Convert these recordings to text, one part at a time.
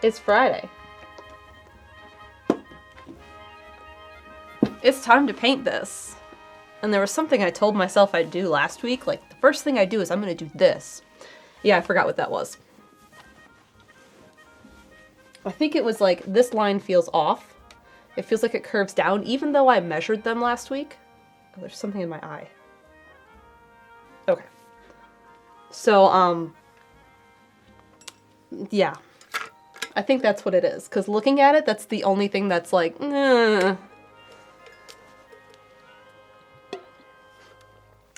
It's Friday. It's time to paint this. And there was something I told myself I'd do last week. Like, the first thing I do is I'm going to do this. Yeah, I forgot what that was. I think it was like, this line feels off. It feels like it curves down, even though I measured them last week. Oh, there's something in my eye. Okay. So, yeah. I think that's what it is. Because looking at it, that's the only thing that's like,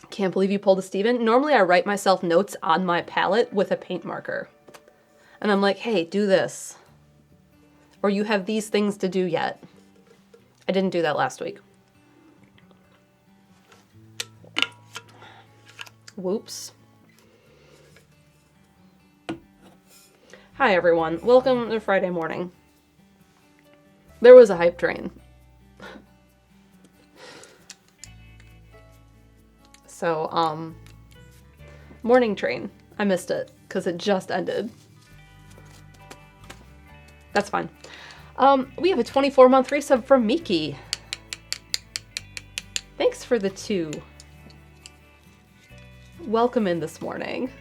Can't believe you pulled a Steven. Normally I write myself notes on my palette with a paint marker. And I'm like, hey, do this. Or you have these things to do yet. I didn't do that last week. Whoops. Hi everyone, welcome to Friday morning. There was a hype train. So, morning train. I missed it because it just ended. That's fine. We have a 24-month resub from Miki. Thanks for the 2. Welcome in this morning.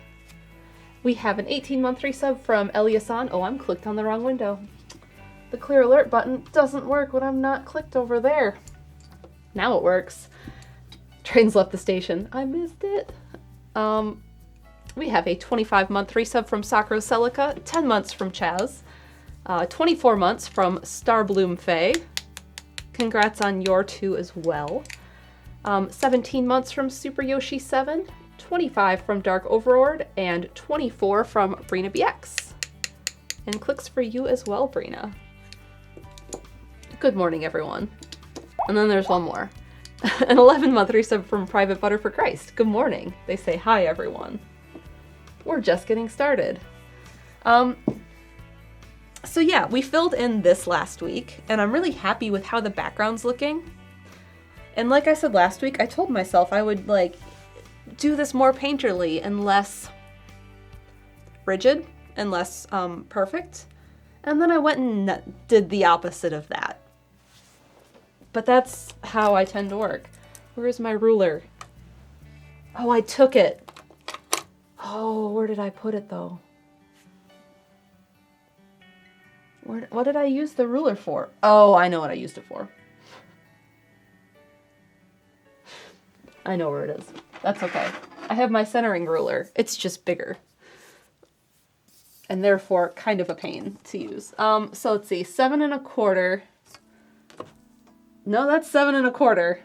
We have an 18-month resub from Eliasan. Oh, I'm clicked on the wrong window. The clear alert button doesn't work when I'm not clicked over there. Now it works. Trains left the station. I missed it. We have a 25-month resub from Sakura Celica, 10 months from Chaz, 24 months from Starbloom Faye. Congrats on your 2 as well. 17 months from Super Yoshi 7, 25 from Dark Overlord, and 24 from Brina BX. And clicks for you as well, Brina. Good morning, everyone. And then there's one more. An 11-month resub from Private Butter for Christ. Good morning. They say, hi, everyone. We're just getting started. So yeah, we filled in this last week, and I'm really happy with how the background's looking. And like I said last week, I told myself I would, like, do this more painterly and less rigid and less perfect. And then I went and did the opposite of that. But that's how I tend to work. Where is my ruler? Oh, I took it. Oh, where did I put it though? What did I use the ruler for? Oh, I know what I used it for. I know where it is. That's okay. I have my centering ruler. It's just bigger. And therefore kind of a pain to use. So let's see, 7 1/4. No, that's 7 1/4.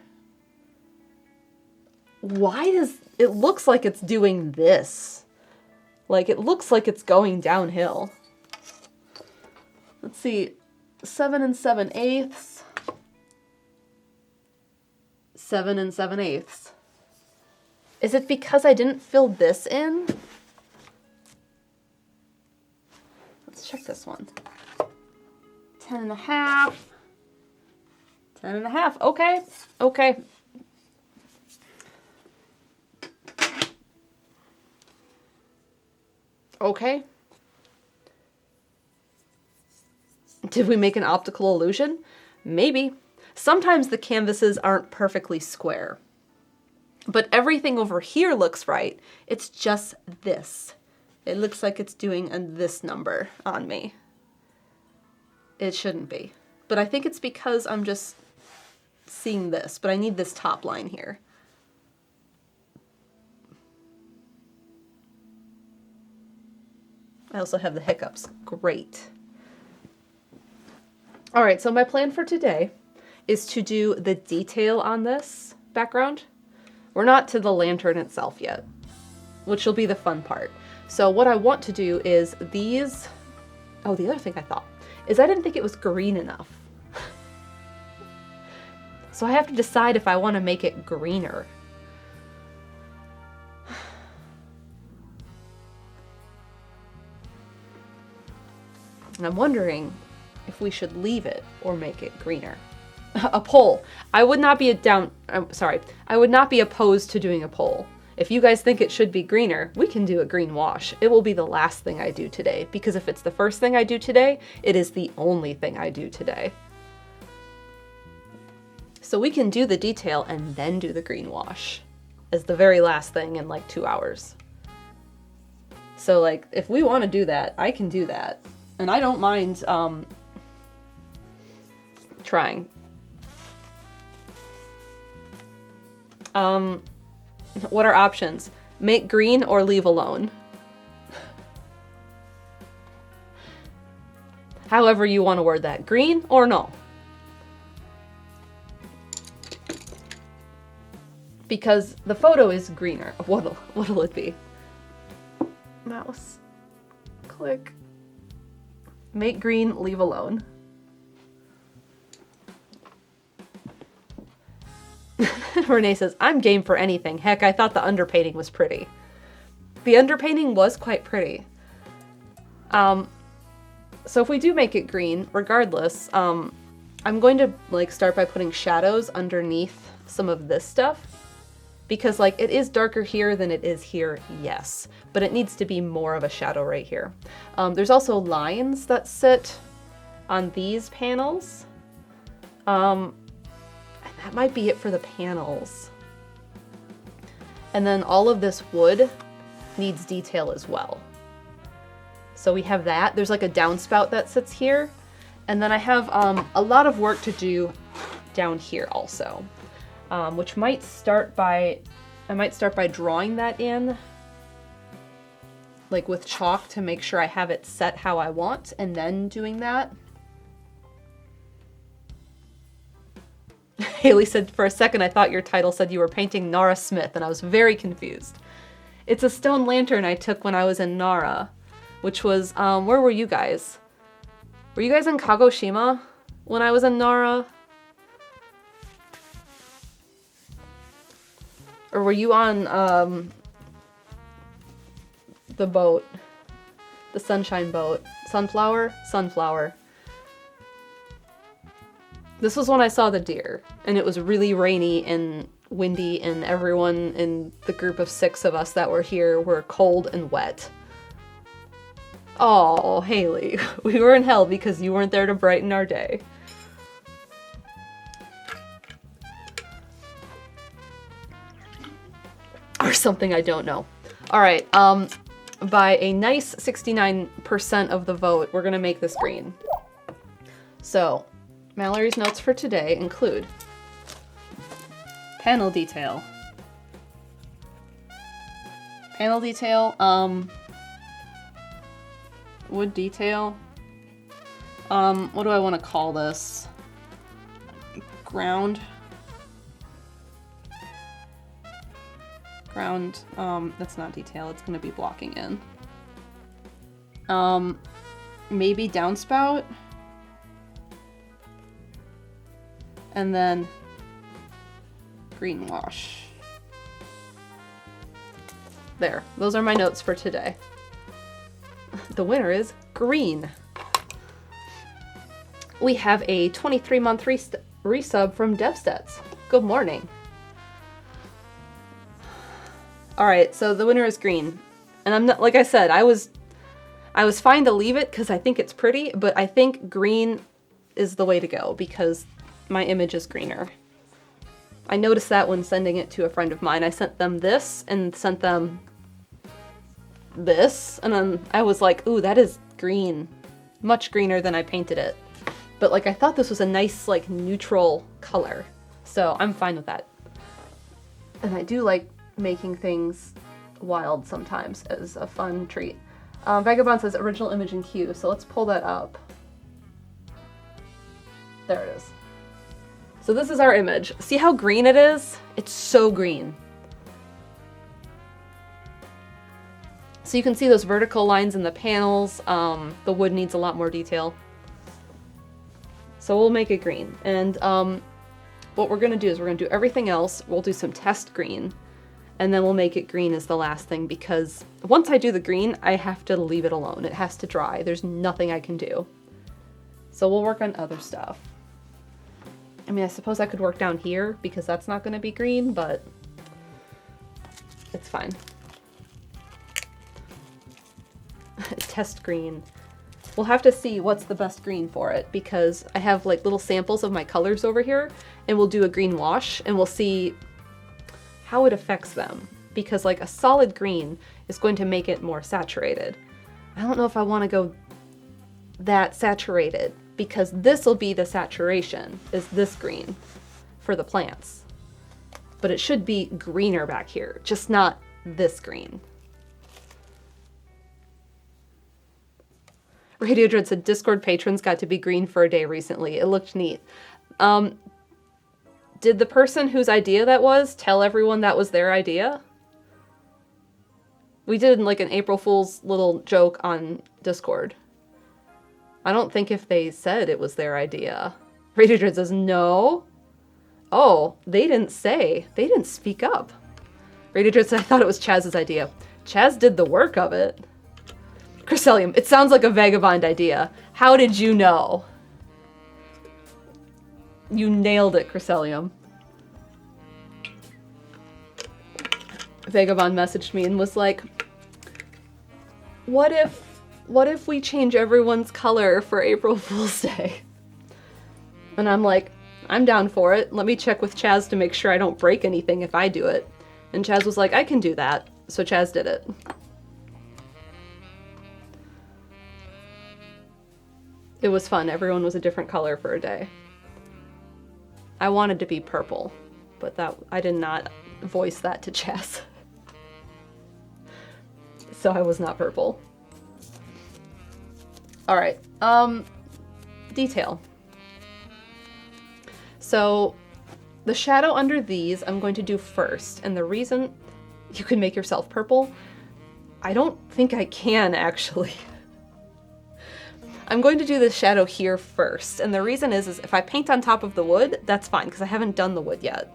Why does it looks like it's doing this? Like it looks like it's going downhill. Let's see, 7 7/8. 7 7/8. Is it because I didn't fill this in? Let's check this one. 10 1/2. 10 1/2. Okay. Okay. Okay. Did we make an optical illusion? Maybe. Sometimes the canvases aren't perfectly square. But everything over here looks right. It's just this. It looks like it's doing this number on me. It shouldn't be. But I think it's because I'm just seeing this, but I need this top line here. I also have the hiccups. Great. All right, so my plan for today is to do the detail on this background. We're not to the lantern itself yet, which will be the fun part. So what I want to do is these, oh, the other thing I thought is I didn't think it was green enough. So I have to decide if I want to make it greener. And I'm wondering if we should leave it or make it greener. A poll. I would not be I would not be opposed to doing a poll. If you guys think it should be greener, we can do a green wash. It will be the last thing I do today, because if it's the first thing I do today, it is the only thing I do today. So we can do the detail and then do the green wash as the very last thing in like 2 hours. So like, if we want to do that, I can do that. And I don't mind trying. What are options? Make green or leave alone. However you want to word that. Green or no. Because the photo is greener. What'll it be? Mouse. Click. Make green, leave alone. Renee says, I'm game for anything. Heck, I thought the underpainting was pretty. The underpainting was quite pretty. So if we do make it green, regardless, I'm going to like start by putting shadows underneath some of this stuff. Because like it is darker here than it is here, yes. But it needs to be more of a shadow right here. There's also lines that sit on these panels. And that might be it for the panels. And then all of this wood needs detail as well. So we have that. There's like a downspout that sits here. And then I have a lot of work to do down here also. Which might start by, I might start by drawing that in, like with chalk to make sure I have it set how I want, and then doing that. Haley said, for a second I thought your title said you were painting Nara Smith, and I was very confused. It's a stone lantern I took when I was in Nara, which was, where were you guys? Were you guys in Kagoshima when I was in Nara? Or were you on the boat? The sunshine boat. Sunflower? Sunflower. This was when I saw the deer. And it was really rainy and windy, and everyone in the group of 6 of us that were here were cold and wet. Oh, Haley. We were in hell because you weren't there to brighten our day. Or something, I don't know. All right, by a nice 69% of the vote, we're gonna make this green. So, Mallory's notes for today include panel detail. Panel detail, wood detail. What do I want to call this? Ground. That's not detail, it's gonna be blocking in. Maybe downspout. And then green wash. There, those are my notes for today. The winner is green. We have a 23-month resub from DevStats. Good morning. All right, so the winner is green. And I'm not, like I said, I was fine to leave it because I think it's pretty, but I think green is the way to go because my image is greener. I noticed that when sending it to a friend of mine. I sent them this and sent them this, and then I was like, ooh, that is green. Much greener than I painted it. But like I thought this was a nice like neutral color. So I'm fine with that. And I do like making things wild sometimes as a fun treat. Vagabond says original image in queue, so let's pull that up. There it is. So this is our image. See how green it is? It's so green. So you can see those vertical lines in the panels. The wood needs a lot more detail. So we'll make it green. And what we're gonna do is we're gonna do everything else. We'll do some test green. And then we'll make it green as the last thing because once I do the green, I have to leave it alone. It has to dry. There's nothing I can do. So we'll work on other stuff. I mean, I suppose I could work down here because that's not going to be green, but It's fine. Test green. We'll have to see what's the best green for it, because I have like little samples of my colors over here, and we'll do a green wash and we'll see how it affects them, because like a solid green is going to make it more saturated. I don't know if I want to go that saturated, because this will be the saturation, is this green for the plants. But it should be greener back here, just not this green. Radio Dread said Discord patrons got to be green for a day recently. It looked neat. Did the person whose idea that was tell everyone that was their idea? We did like an April Fool's little joke on Discord. I don't think if they said it was their idea. Radio Dread says no. Oh, they didn't say. They didn't speak up. Radio Dread said I thought it was Chaz's idea. Chaz did the work of it. Crescelium, it sounds like a vagabond idea. How did you know? You nailed it, Crescelium. Vagabond messaged me and was like, what if we change everyone's color for April Fool's Day? And I'm like, I'm down for it. Let me check with Chaz to make sure I don't break anything if I do it. And Chaz was like, I can do that. So Chaz did it. It was fun. Everyone was a different color for a day. I wanted to be purple, but I did not voice that to Chaz. So I was not purple. All right. Detail. So the shadow under these I'm going to do first, and the reason you can make yourself purple, I don't think I can actually. I'm going to do the shadow here first, and the reason is if I paint on top of the wood, that's fine, because I haven't done the wood yet.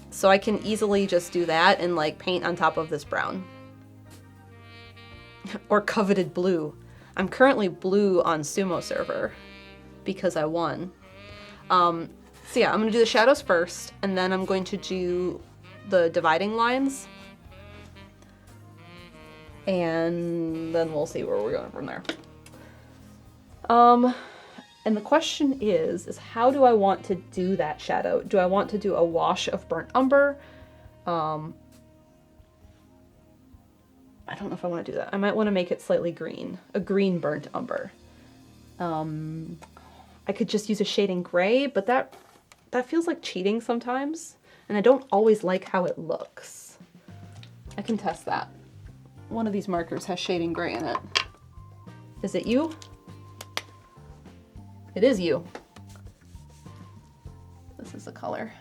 So I can easily just do that and like paint on top of this brown. Or coveted blue. I'm currently blue on Sumo server, because I won. So yeah, I'm going to do the shadows first, and then I'm going to do the dividing lines. And then we'll see where we're going from there. And the question is how do I want to do that shadow? Do I want to do a wash of burnt umber? I don't know if I want to do that. I might want to make it slightly green, a green burnt umber. I could just use a shading gray, but that feels like cheating sometimes, and I don't always like how it looks. I can test that. One of these markers has shading gray in it. Is it you? It is you. This is the color.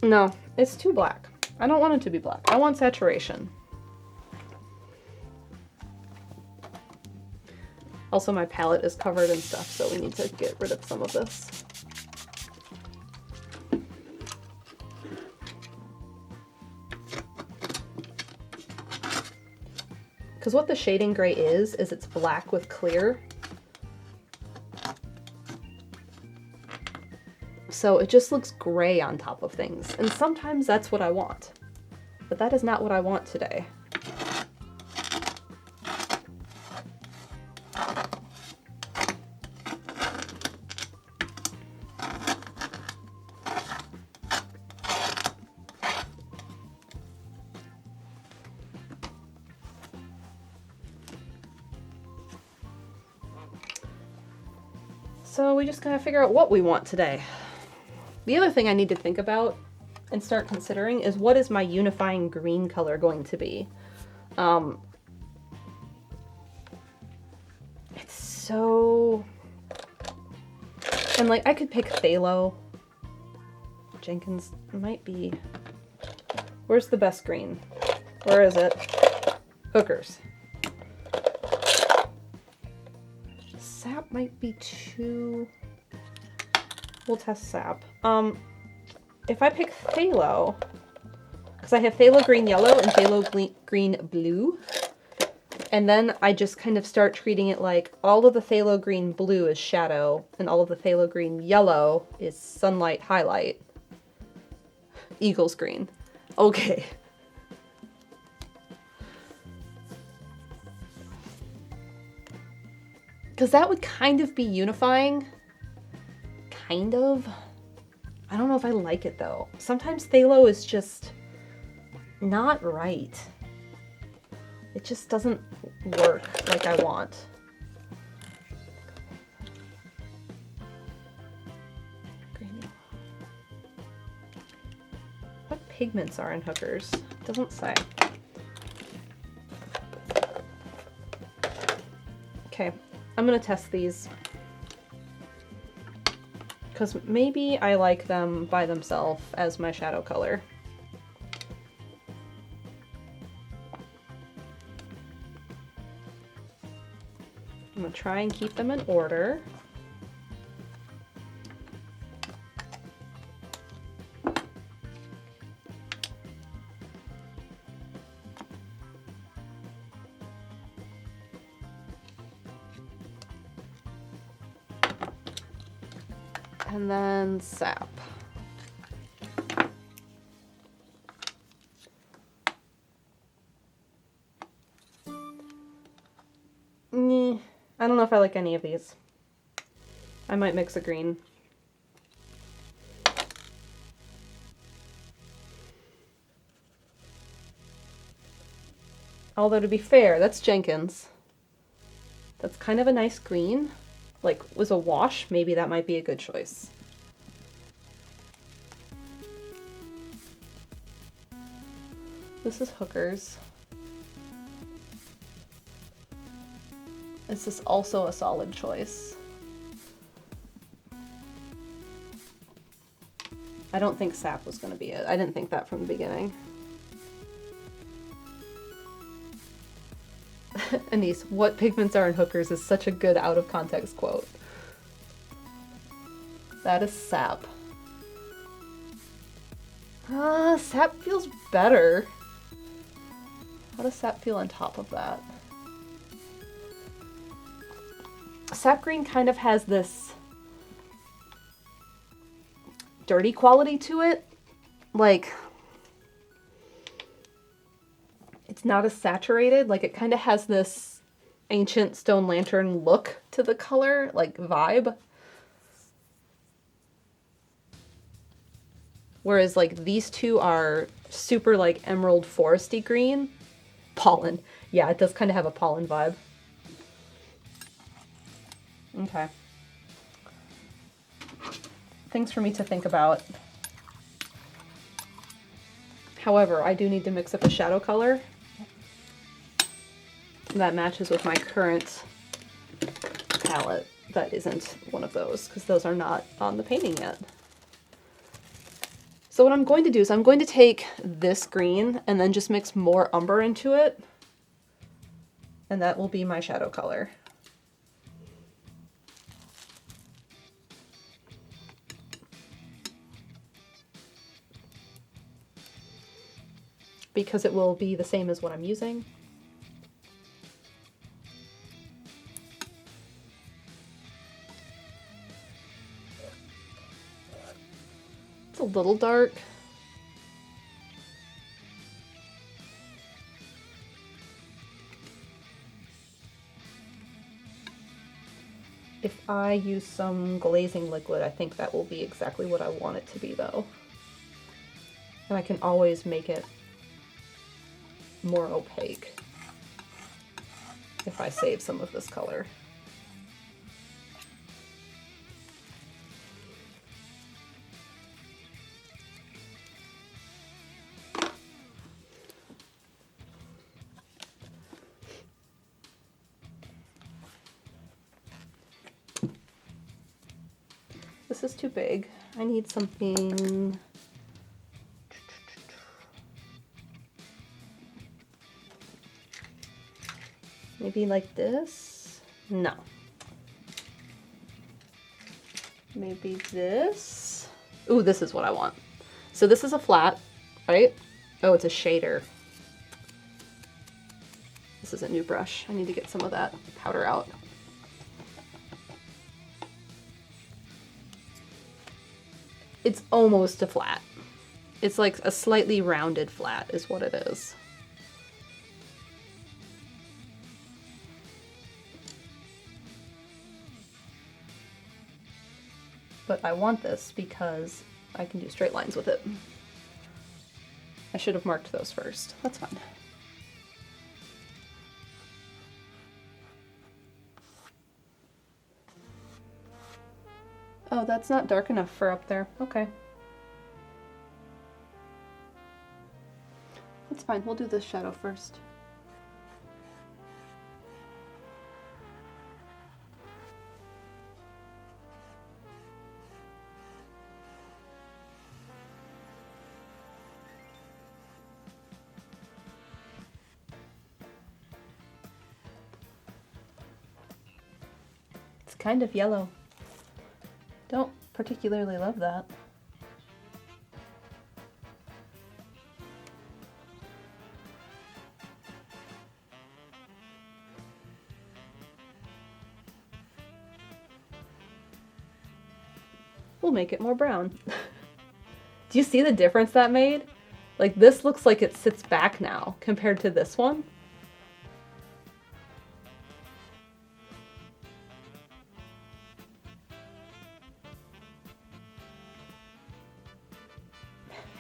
No, it's too black. I don't want it to be black. I want saturation. Also, my palette is covered in stuff, so we need to get rid of some of this. Because what the shading gray is it's black with clear. So it just looks gray on top of things. And sometimes that's what I want. But that is not what I want today. So we just gotta figure out what we want today. The other thing I need to think about and start considering is what is my unifying green color going to be? It's so... And like, I could pick phthalo. Jenkins might be... Where's the best green? Where is it? Hookers. Sap might be too... We'll test sap. If I pick phthalo, because I have phthalo green yellow and phthalo green blue, And then I just kind of start treating it like all of the phthalo green blue is shadow and all of the phthalo green yellow is sunlight highlight. Eagles green. Okay. Because that would kind of be unifying. Kind of. I don't know if I like it though. Sometimes phthalo is just not right. It just doesn't work like I want. What pigments are in hookers? Doesn't say. Okay, I'm gonna test these. Because maybe I like them by themselves as my shadow color. I'm gonna try and keep them in order. And then sap. I don't know if I like any of these. I might mix a green. Although to be fair, that's Jenkins. That's kind of a nice green. Like, was a wash, maybe that might be a good choice. This is Hookers. This is also a solid choice. I don't think sap was going to be it. I didn't think that from the beginning. Anise, what pigments are in hookers is such a good out of context quote. That is sap. Sap feels better. How does sap feel on top of that? Sap green kind of has this dirty quality to it. Like, it's not as saturated. Like, it kind of has this ancient stone lantern look to the color, like vibe. Whereas, like, these two are super, like, emerald foresty green. Pollen. Yeah, it does kind of have a pollen vibe. Okay. Things for me to think about. However, I do need to mix up a shadow color that matches with my current palette. That isn't one of those, because those are not on the painting yet. So what I'm going to do is I'm going to take this green and then just mix more umber into it. And that will be my shadow color. Because it will be the same as what I'm using. It's a little dark. If I use some glazing liquid, I think that will be exactly what I want it to be though. And I can always make it more opaque if I save some of this color. This is too big. I need something. Maybe like this? No. Maybe this? Ooh, this is what I want. So this is a flat, right? Oh, it's a shader. This is a new brush. I need to get some of that powder out. It's almost a flat. It's like a slightly rounded flat is what it is. But I want this because I can do straight lines with it. I should have marked those first. That's fine. Oh, that's not dark enough for up there. Okay. That's fine. We'll do this shadow first. It's kind of yellow. Don't particularly love that. We'll make it more brown. Do you see the difference that made? Like, this looks like it sits back now compared to this one.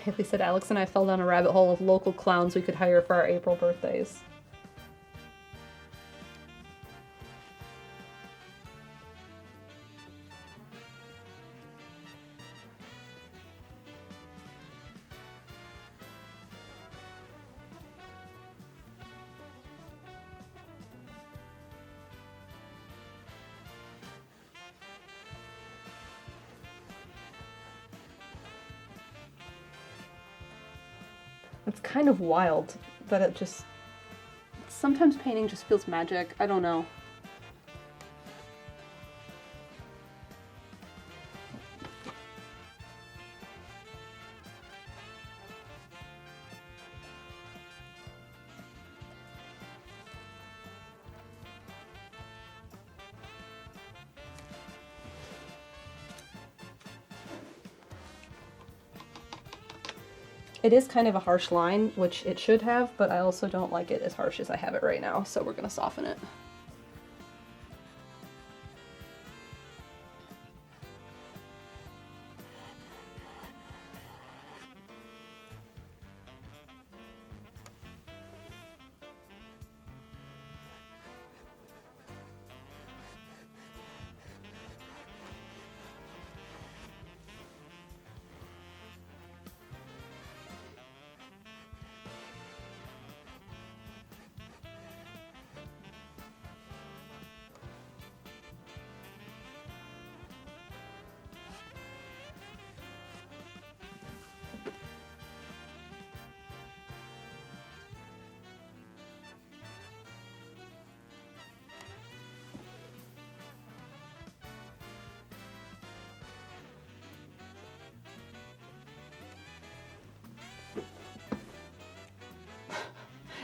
Haley said, Alex and I fell down a rabbit hole of local clowns we could hire for our April birthdays. It's kind of wild that it just... Sometimes painting just feels magic. I don't know. It is kind of a harsh line, which it should have, but I also don't like it as harsh as I have it right now, so we're gonna soften it.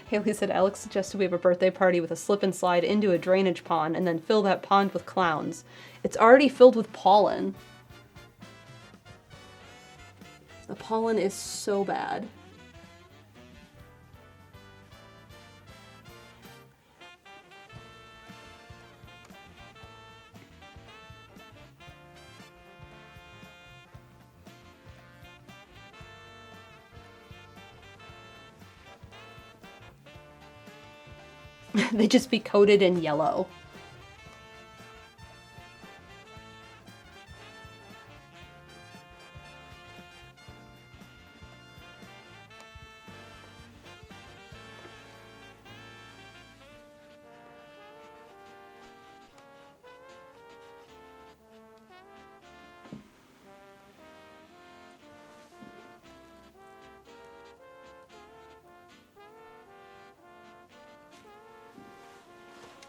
Haley said, Alex suggested we have a birthday party with a slip and slide into a drainage pond and then fill that pond with clowns. It's already filled with pollen. The pollen is so bad. They just be coated in yellow.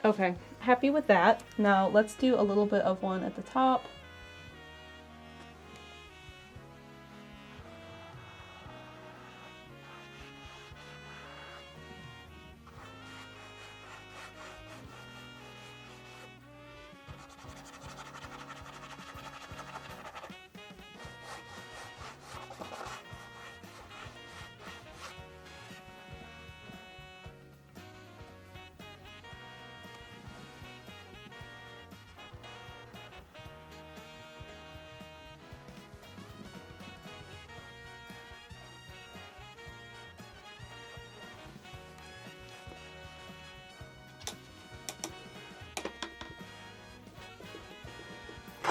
Okay, happy with that. Now let's do a little bit of one at the top.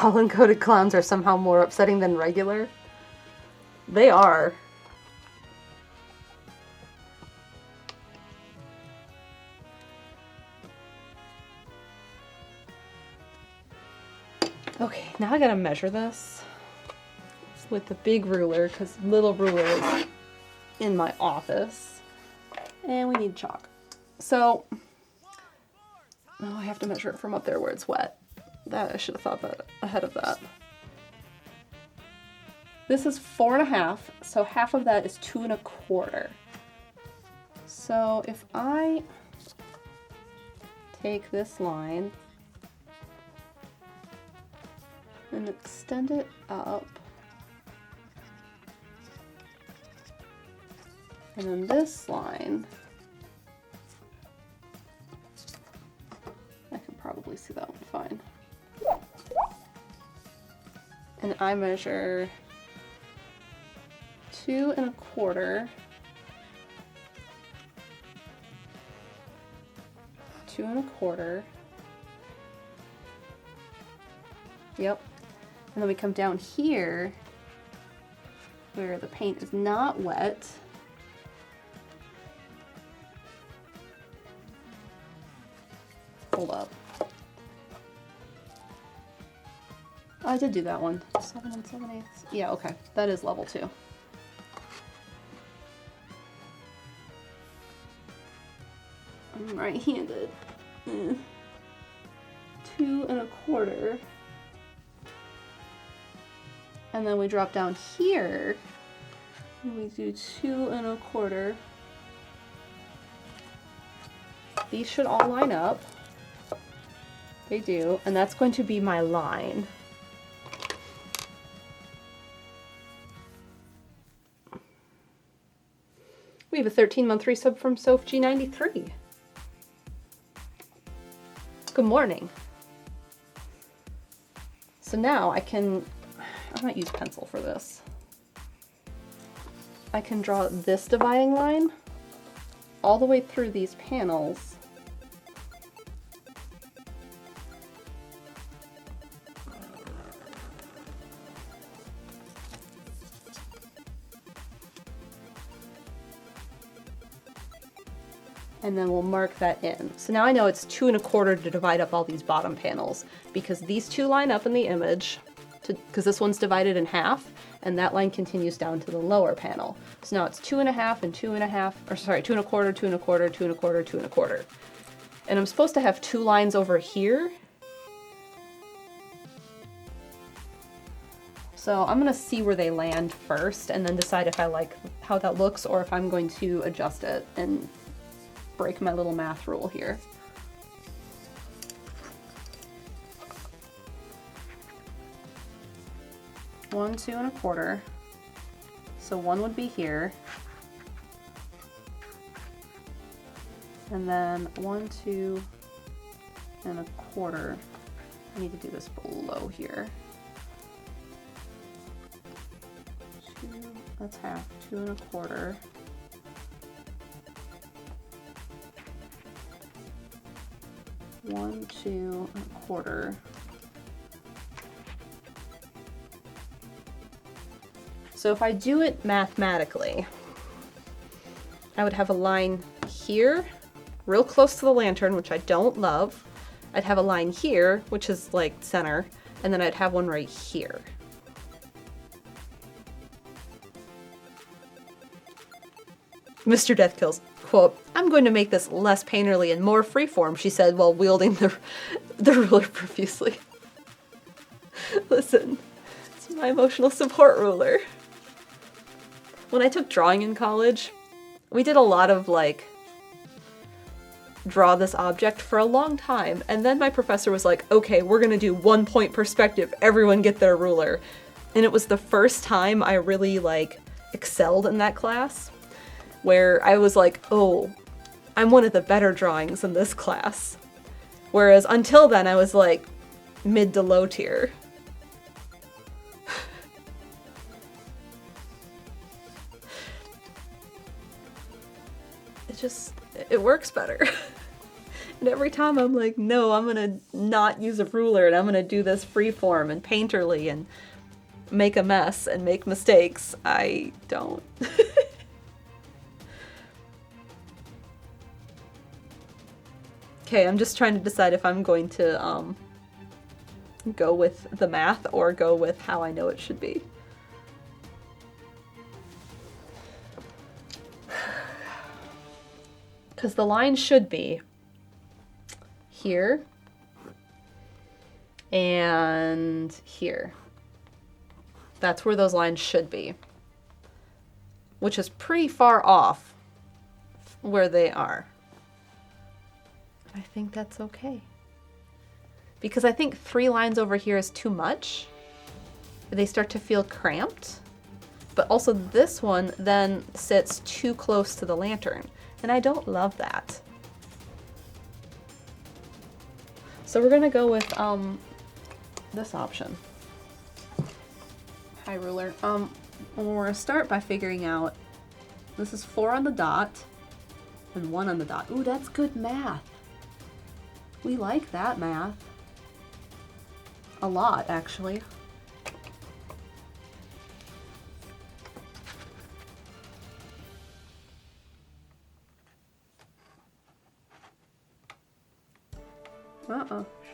pollen-coated clowns are somehow more upsetting than regular. They are. Okay, now I gotta measure this with the big ruler because little ruler is in my office. And we need chalk. So, oh, I have to measure it from up there where it's wet. That I should have thought that ahead of that. This is 4.5, so half of that is 2.25. So if I take this line and extend it up, and then this line, I can probably see that one fine. And I measure 2.25, 2.25. Yep. And then we come down here where the paint is not wet. Hold up. Oh, I did do that one. 7 7/8. Yeah, okay. That is level 2. I'm right-handed. 2.25. And then we drop down here. And we do 2.25. These should all line up. They do. And that's going to be my line. We have a 13-month resub from SophG93. Good morning. So now I might use pencil for this. I can draw this dividing line all the way through these panels. And then we'll mark that in. So now I know it's 2.25 to divide up all these bottom panels because these two line up in the image because this one's divided in half and that line continues down to the lower panel. So now it's 2.5 and 2.5, or sorry, 2.25, 2.25, 2.25, 2.25. And I'm supposed to have two lines over here. So I'm gonna see where they land first and then decide if I like how that looks or if I'm going to adjust it and break my little math rule here. One, 2.25. So one would be here. And then 1, 2.25. I need to do this below here. 2, that's half, 2.25. One, 2.25. So if I do it mathematically, I would have a line here, real close to the lantern, which I don't love. I'd have a line here, which is like center, and then I'd have one right here. Mr. Deathkills, quote, "I'm going to make this less painterly and more freeform," she said while wielding the ruler profusely. Listen, it's my emotional support ruler. When I took drawing in college, we did a lot of like, draw this object for a long time, and then my professor was like, okay, we're gonna do 1 point perspective, everyone get their ruler. And it was the first time I really like excelled in that class, where I was like, oh, I'm one of the better drawings in this class. Whereas until then I was like mid to low tier. It works better. And every time I'm like, no, I'm gonna not use a ruler and I'm gonna do this freeform and painterly and make a mess and make mistakes. I don't. Okay, I'm just trying to decide if I'm going to go with the math or go with how I know it should be. Because the line should be here and here. That's where those lines should be, which is pretty far off where they are. I think that's okay. Because I think 3 lines over here is too much. They start to feel cramped. But also this one then sits too close to the lantern. And I don't love that. So we're gonna go with this option. High ruler. We're gonna start by figuring out, this is 4 on the dot and 1 on the dot. Ooh, that's good math. We like that math. A lot, actually.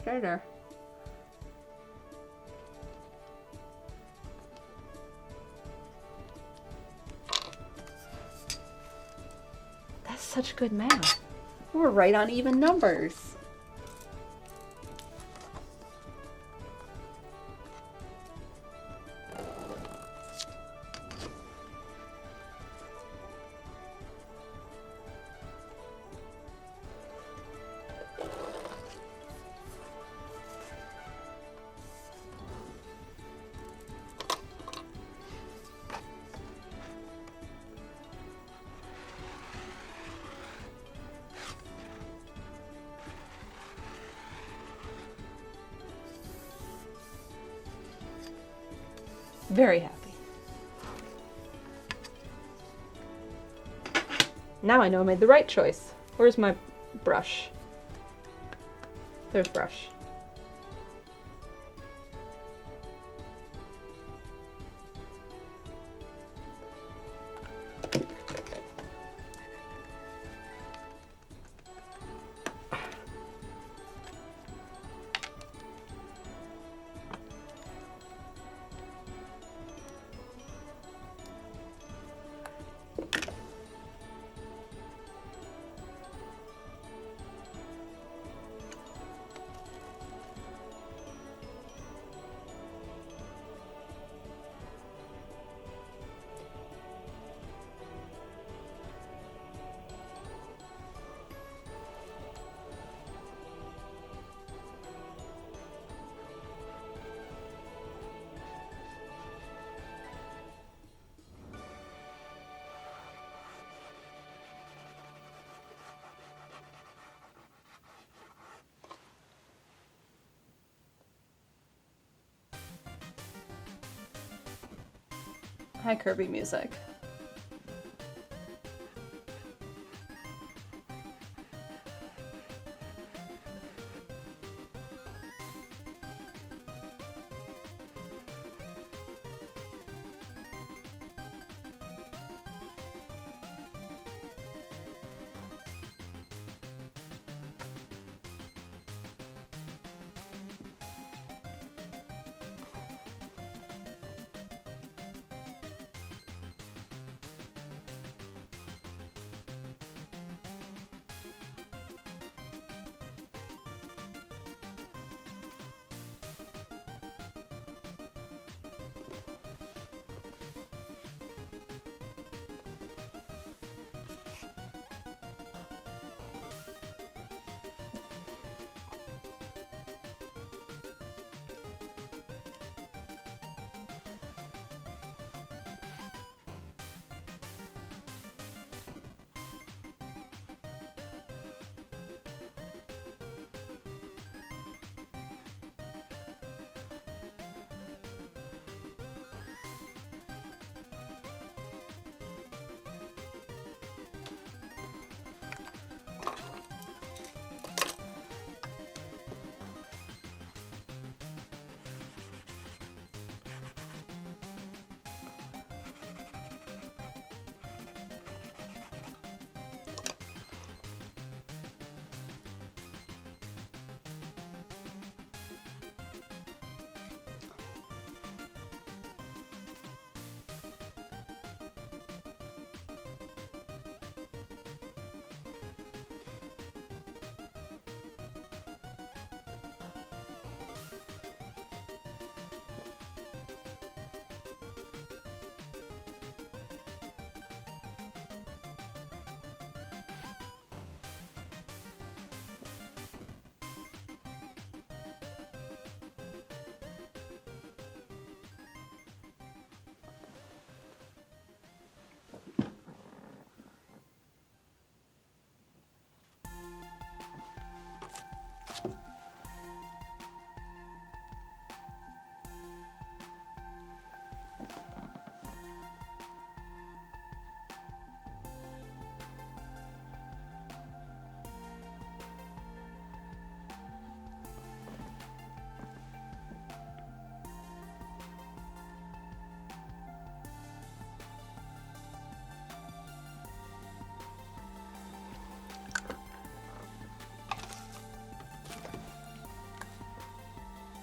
Stay there. That's such good math. We're right on even numbers. Very happy. Now I know I made the right choice. Where's my brush? There's brush. Hi, Kirby music.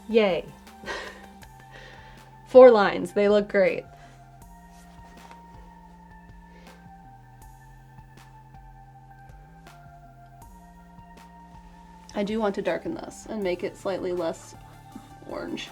Yay. 4 lines, they look great. I do want to darken this and make it slightly less orange.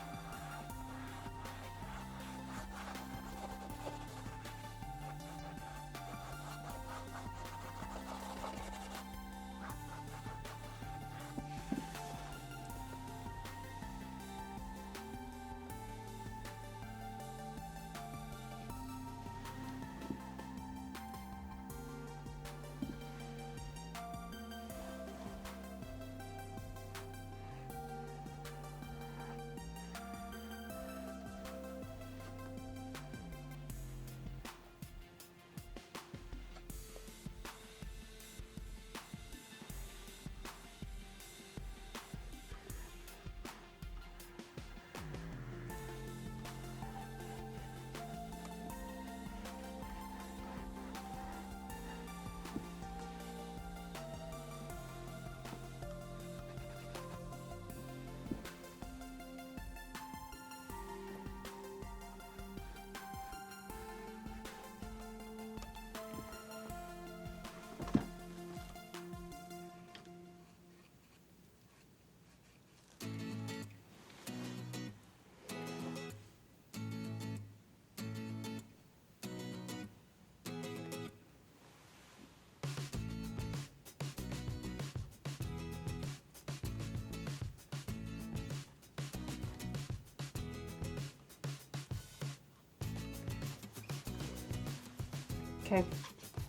Okay,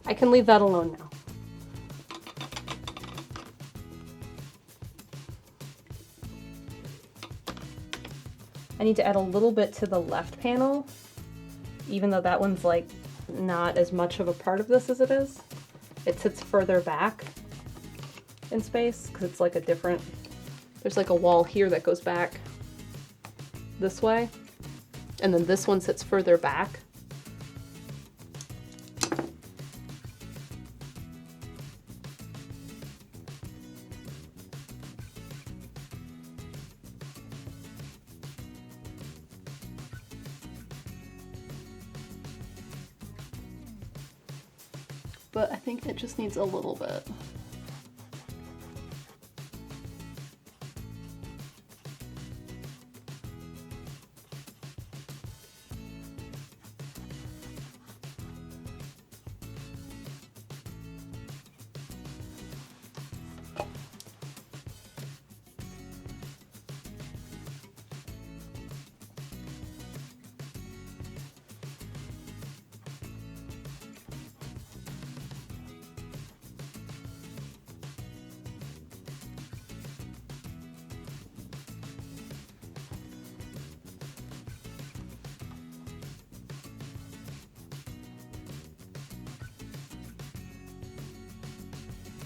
I can leave that alone now. I need to add a little bit to the left panel, even though that one's like not as much of a part of this as it is. It sits further back in space because it's like a different, there's like a wall here that goes back this way, and then this one sits further back. But I think it just needs a little bit.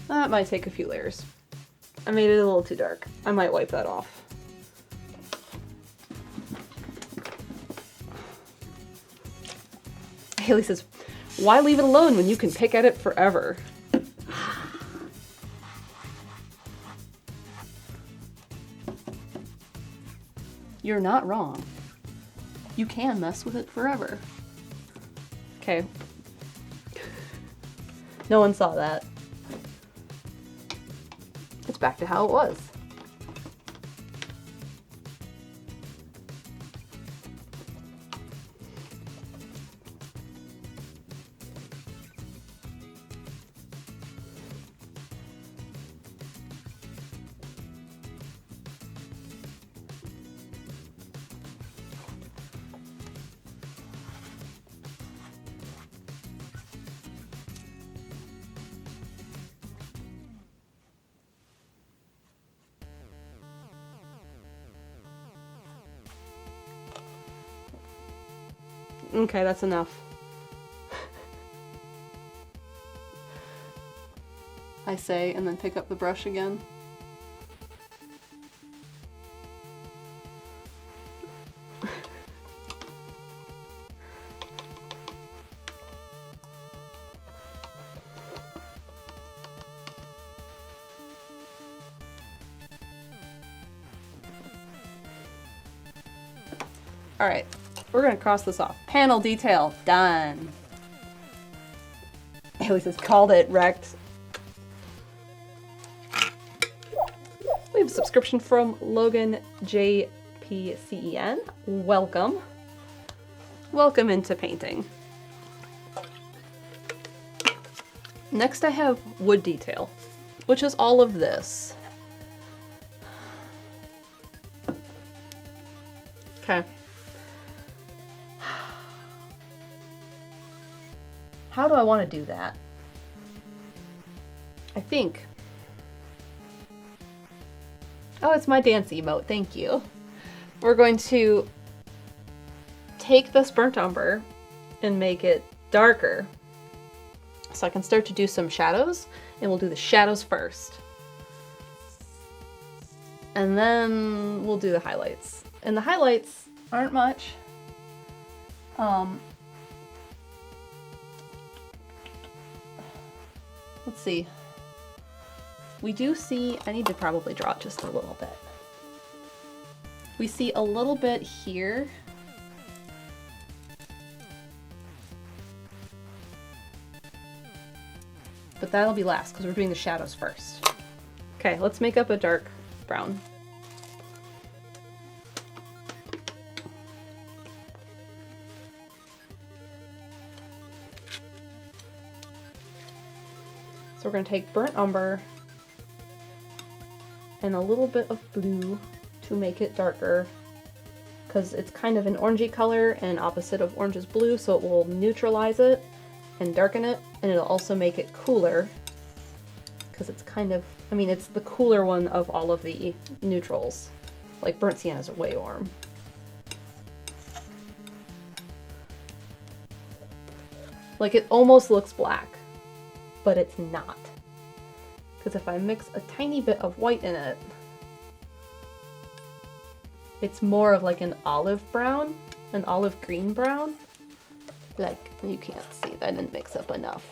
That might take a few layers. I made it a little too dark. I might wipe that off. Haley says, why leave it alone when you can pick at it forever? You're not wrong. You can mess with it forever. Okay. No one saw that. It's back to how it was. Okay, that's enough. I say, and then pick up the brush again. All right, we're gonna cross this off. Panel detail, done. At least it's called it, wrecked. We have a subscription from Logan JPCEN. Welcome. Welcome into painting. Next I have wood detail, which is all of this. Okay. How do I want to do that? I think... Oh, it's my dance emote, thank you. We're going to take this burnt umber and make it darker. So I can start to do some shadows, and we'll do the shadows first. And then we'll do the highlights. And the highlights aren't much. Let's see. We do see, I need to probably draw it just a little bit. We see a little bit here. But that'll be last because we're doing the shadows first. Okay, let's make up a dark brown. So we're going to take burnt umber and a little bit of blue to make it darker, because it's kind of an orangey color and opposite of orange is blue, so it will neutralize it and darken it, and it'll also make it cooler because it's kind of, I mean, it's the cooler one of all of the neutrals. Like burnt sienna is way warm. Like it almost looks black, but it's not. Because if I mix a tiny bit of white in it, it's more of like an olive brown, an olive green brown. Like, you can't see, that didn't mix up enough.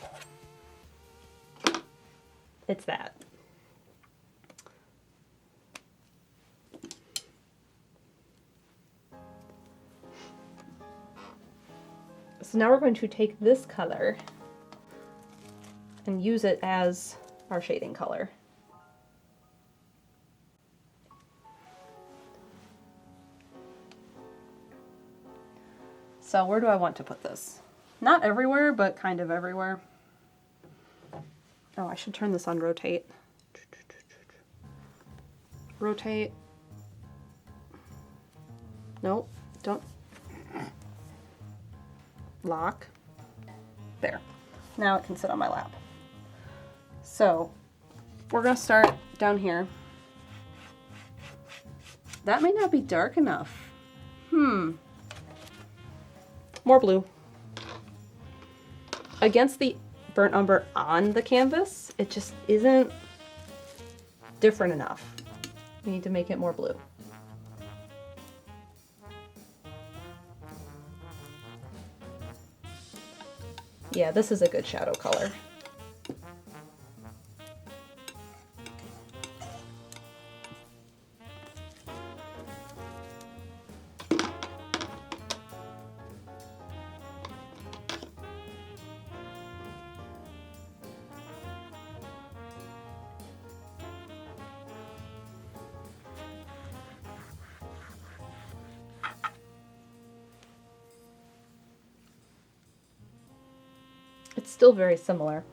It's that. So now we're going to take this color and use it as our shading color. So where do I want to put this? Not everywhere, but kind of everywhere. Oh, I should turn this on rotate. Rotate. Nope, don't. Lock. There. Now it can sit on my lap. So we're gonna start down here. That may not be dark enough. More blue. Against the burnt umber on the canvas, it just isn't different enough. We need to make it more blue. Yeah, this is a good shadow color. It's still very similar.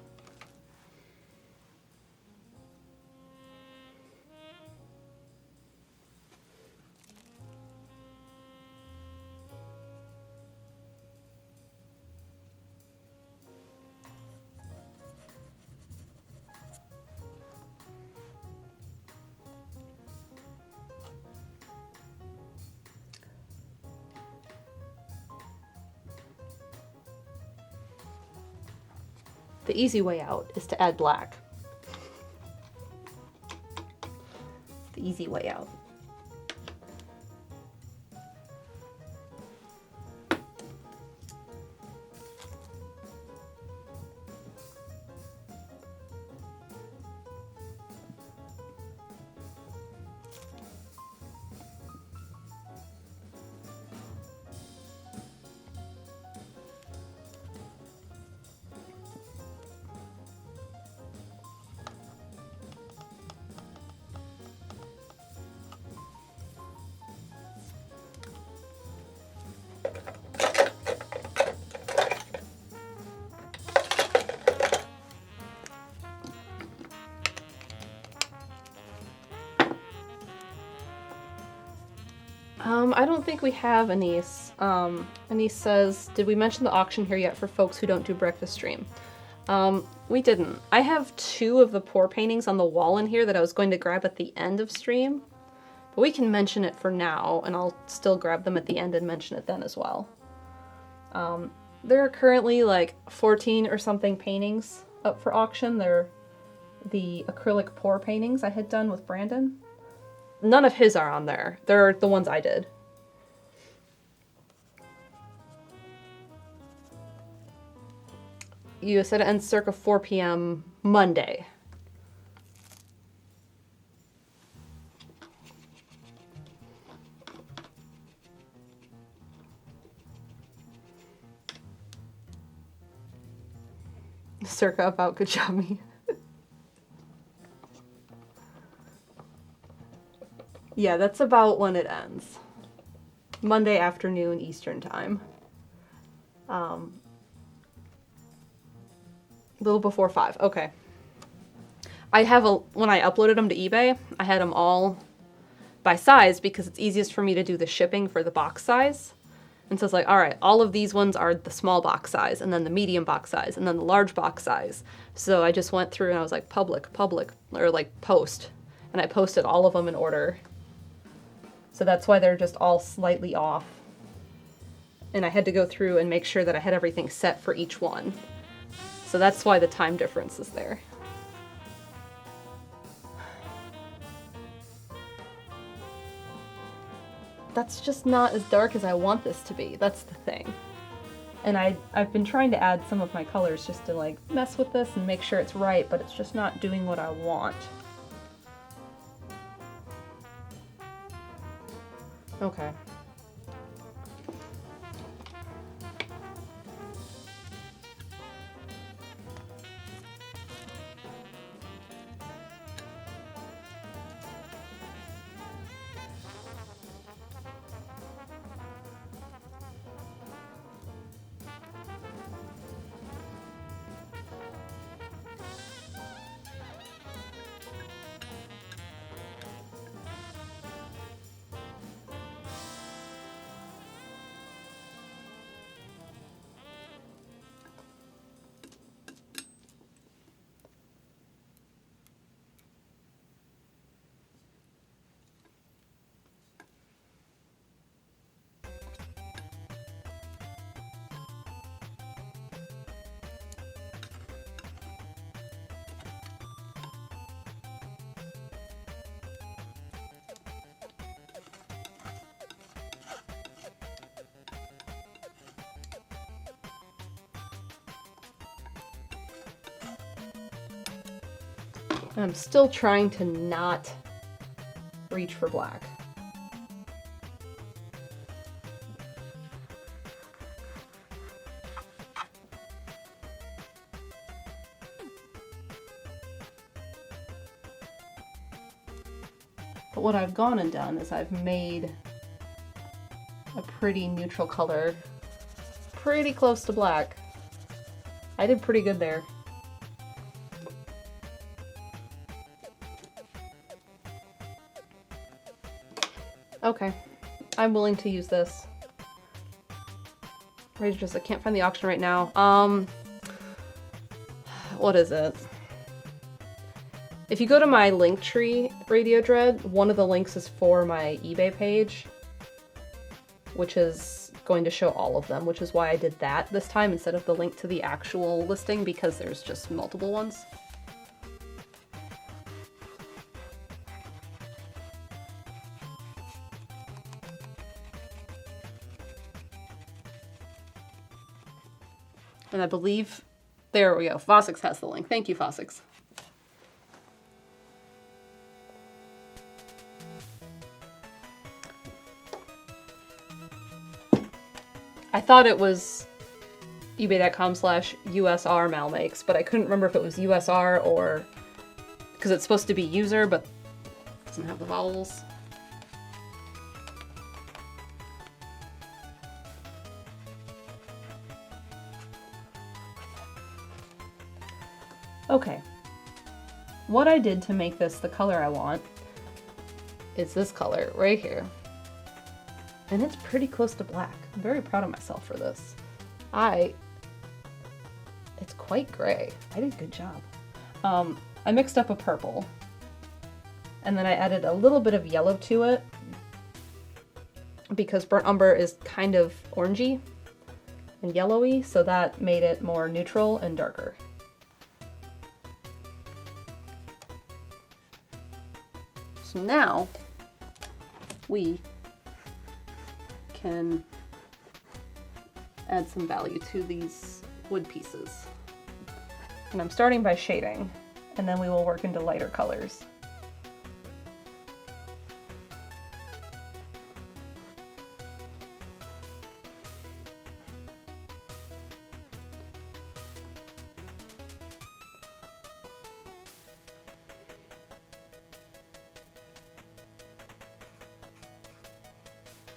The easy way out is to add black. The easy way out. I don't think we have Anise. Anise says, did we mention the auction here yet for folks who don't do breakfast stream? We didn't. I have 2 of the pour paintings on the wall in here that I was going to grab at the end of stream. But we can mention it for now, and I'll still grab them at the end and mention it then as well. There are currently like 14 or something paintings up for auction. They're the acrylic pour paintings I had done with Brandon. None of his are on there. They're the ones I did. You said it ends circa 4 p.m. Monday. Circa about Kajami. Yeah, that's about when it ends. Monday afternoon Eastern time. A little before 5. Okay. When I uploaded them to eBay, I had them all by size because it's easiest for me to do the shipping for the box size. And so it's like, all right, all of these ones are the small box size, and then the medium box size, and then the large box size. So I just went through and I was like, public, or like post. And I posted all of them in order. So that's why they're just all slightly off. And I had to go through and make sure that I had everything set for each one. So that's why the time difference is there. That's just not as dark as I want this to be. That's the thing. And I've been trying to add some of my colors just to like mess with this and make sure it's right, but it's just not doing what I want. Okay. I'm still trying to not reach for black. But what I've gone and done is I've made a pretty neutral color, pretty close to black. I did pretty good there. Okay, I'm willing to use this. Rage just, I can't find the auction right now. What is it? If you go to my Linktree, Radio Dread, one of the links is for my eBay page, which is going to show all of them, which is why I did that this time instead of the link to the actual listing, because there's just multiple ones. And I believe, there we go, Fossix has the link. Thank you, Fossix. I thought it was ebay.com/USR MalMakes, but I couldn't remember if it was USR or, because it's supposed to be user, but it doesn't have the vowels. Okay, what I did to make this the color I want is this color right here. And it's pretty close to black. I'm very proud of myself for this. It's quite gray. I did a good job. I mixed up a purple, and then I added a little bit of yellow to it because burnt umber is kind of orangey and yellowy, so that made it more neutral and darker. So now we can add some value to these wood pieces. And I'm starting by shading, and then we will work into lighter colors.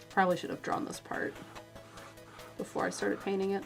Probably should have drawn this part before I started painting it.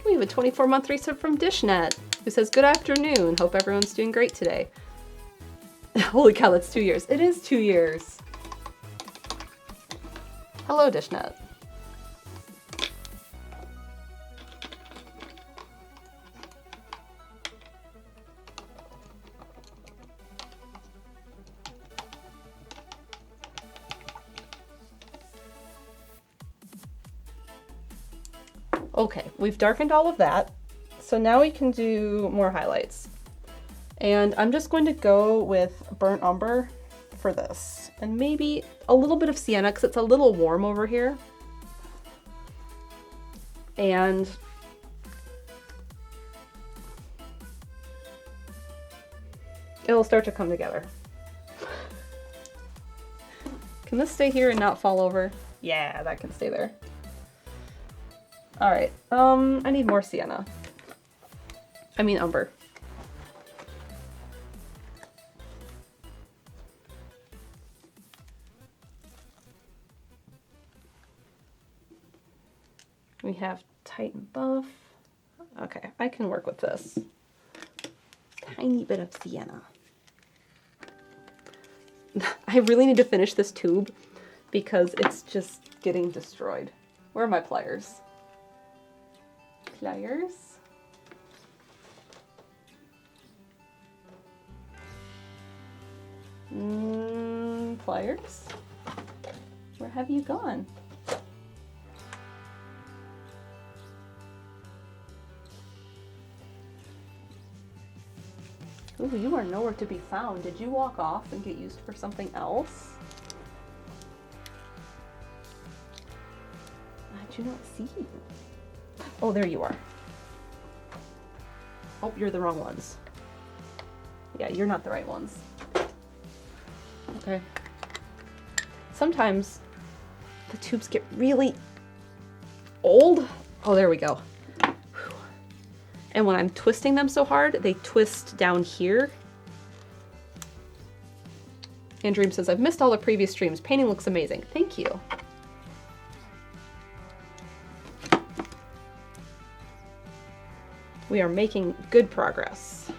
We have a 24-month resub from DishNet who says, "Good afternoon. Hope everyone's doing great today." Holy cow, that's 2 years. It is 2 years. Hello, DishNet. Okay, we've darkened all of that. So now we can do more highlights. And I'm just going to go with burnt umber for this. And maybe a little bit of sienna because it's a little warm over here. And it'll start to come together. Can this stay here and not fall over? Yeah, that can stay there. All right, I need more sienna. I mean umber. We have Titan Buff. Okay, I can work with this. Tiny bit of sienna. I really need to finish this tube because it's just getting destroyed. Where are my pliers? Pliers? Pliers? Where have you gone? Ooh, you are nowhere to be found. Did you walk off and get used for something else? I do not see you. Oh, there you are. Oh, you're the wrong ones. Yeah, you're not the right ones. Okay. Sometimes the tubes get really old. Oh, there we go. And when I'm twisting them so hard, they twist down here. And Dream says, I've missed all the previous streams. Painting looks amazing. Thank you. We are making good progress.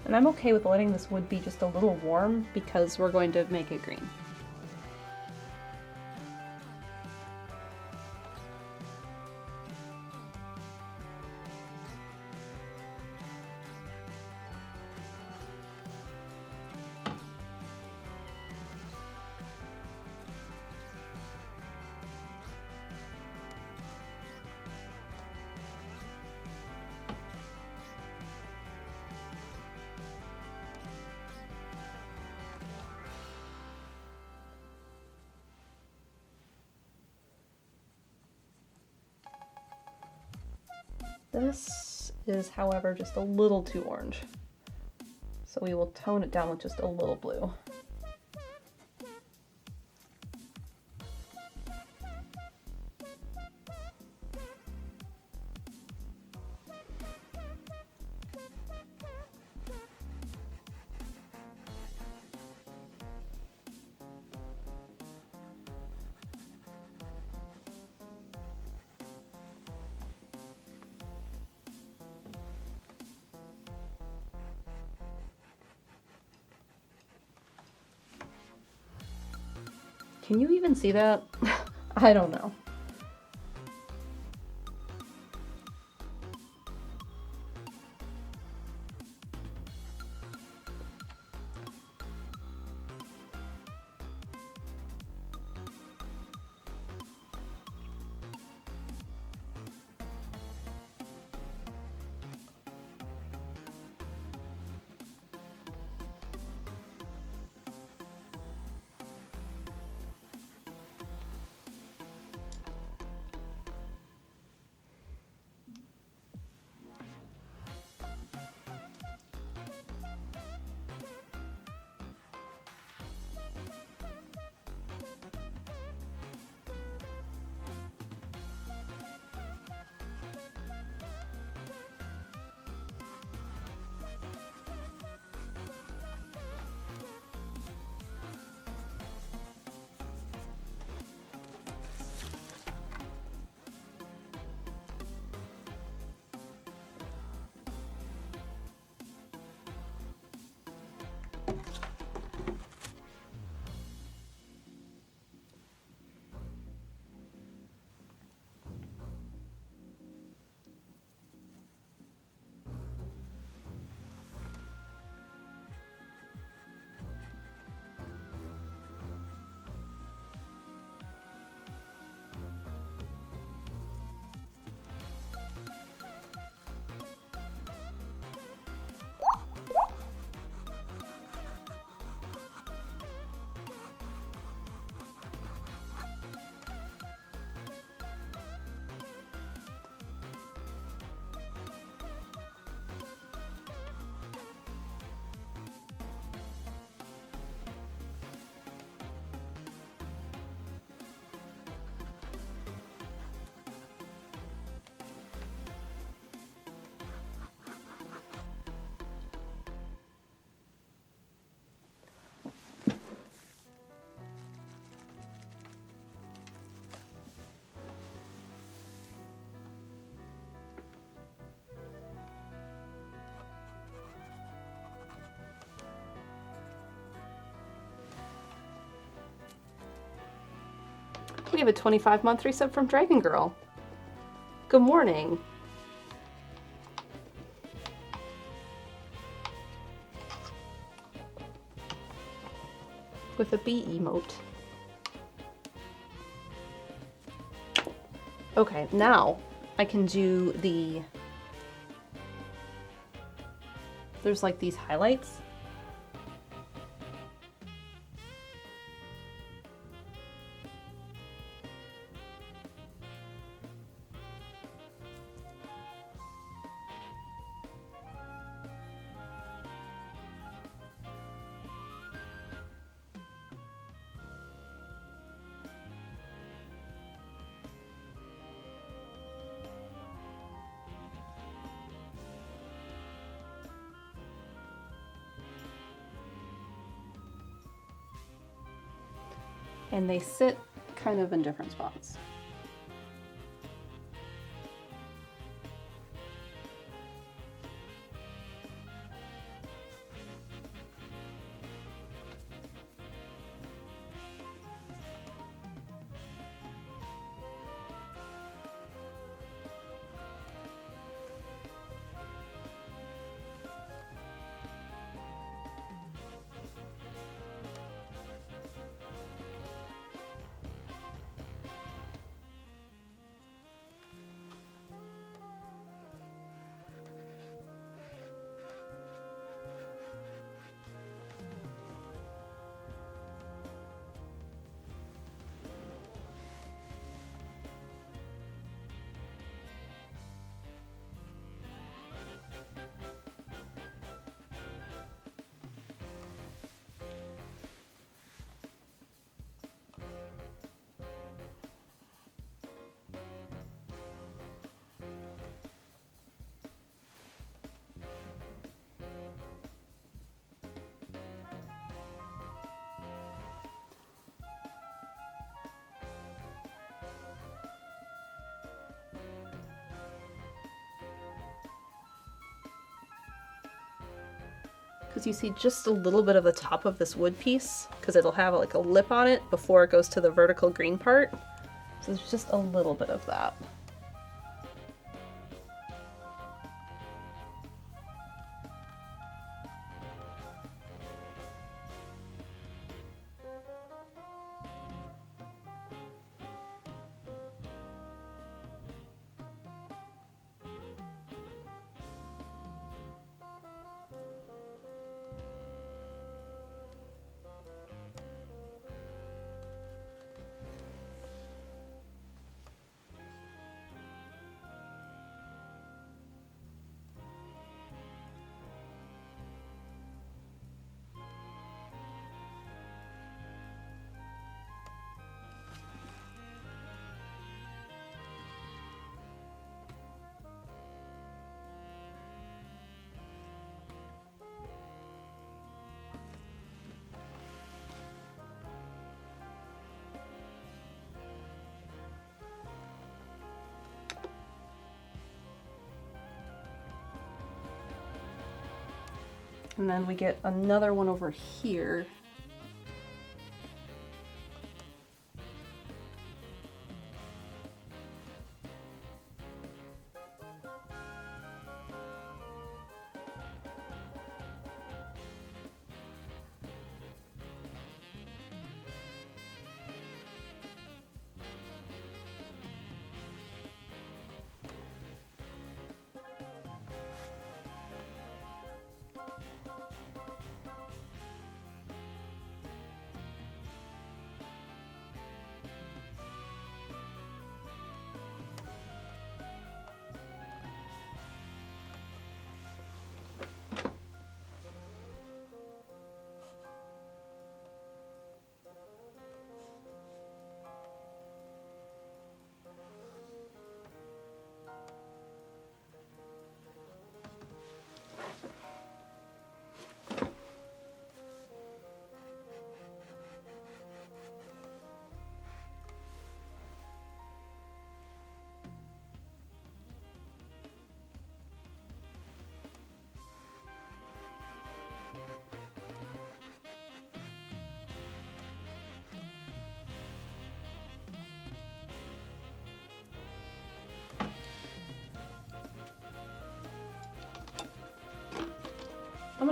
And I'm okay with letting this wood be just a little warm because we're going to make it green. This is, however, just a little too orange. So we will tone it down with just a little blue. Can you even see that? I don't know. have a 25-month resub from Dragon Girl. Good morning. With a bee emote. Okay, now I can do there's like these highlights. And they sit kind of in different spots. Because you see just a little bit of the top of this wood piece, because it'll have like a lip on it before it goes to the vertical green part. So there's just a little bit of that. And then we get another one over here.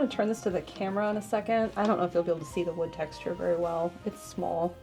going to turn this to the camera in a second. I don't know if you'll be able to see the wood texture very well. It's small.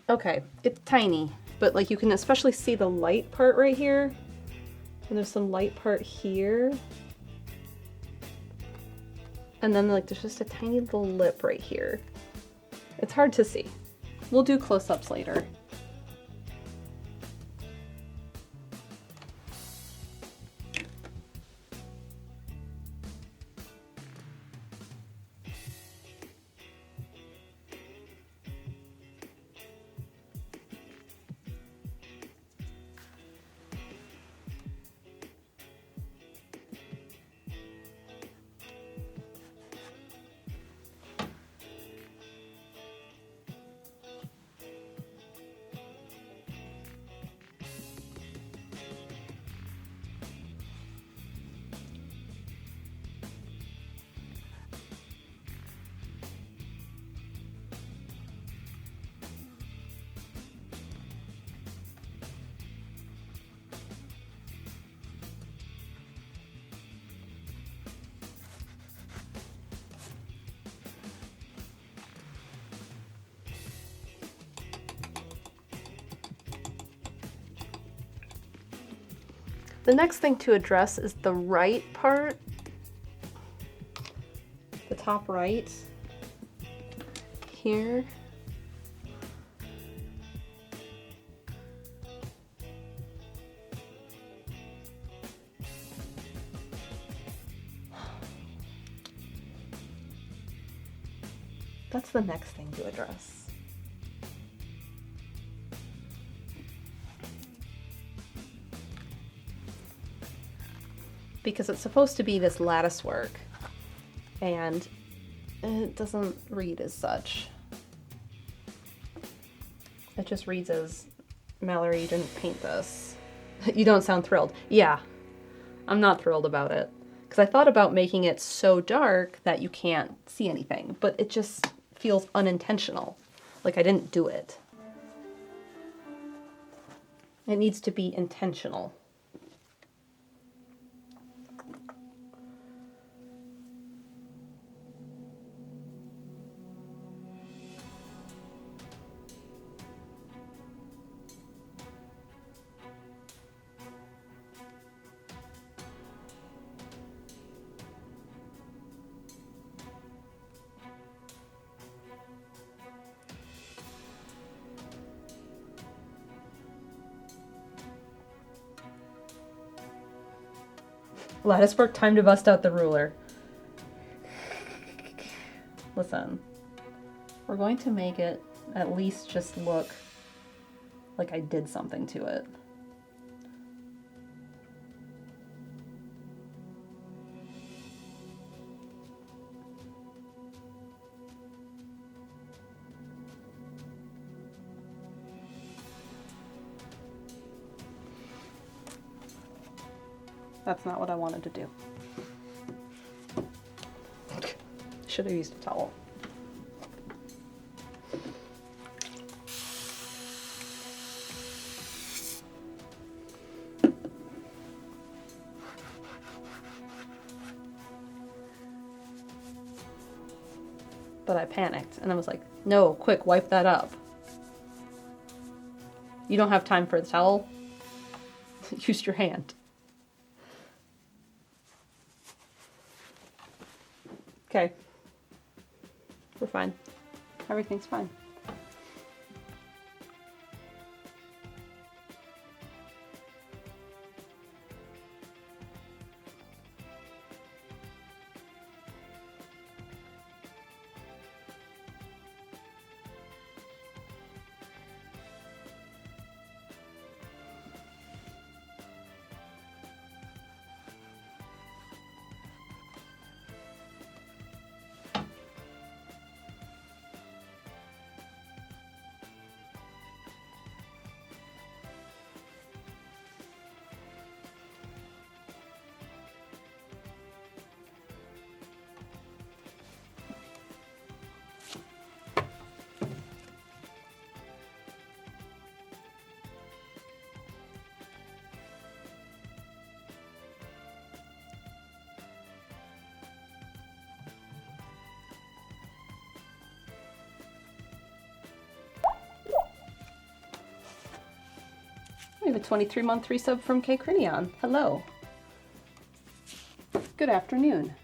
Okay, it's tiny, but like you can especially see the light part right here. And there's some light part here. And then like there's just a tiny little lip right here. It's hard to see. We'll do close-ups later. The next thing to address is the right part, the top right here. That's the next thing to address. Because it's supposed to be this lattice work, and it doesn't read as such. It just reads as, Mallory, you didn't paint this. You don't sound thrilled. Yeah, I'm not thrilled about it. Because I thought about making it so dark that you can't see anything, but it just feels unintentional. Like I didn't do it. It needs to be intentional. Lattice work, time to bust out the ruler. Listen, we're going to make it at least just look like I did something to it. That's not what I wanted to do. Should have used a towel. But I panicked and I was like, no, quick, wipe that up. You don't have time for the towel. Use your hand. Okay. We're fine. Everything's fine. We have a 23-month resub from K Crinion. Hello. Good afternoon.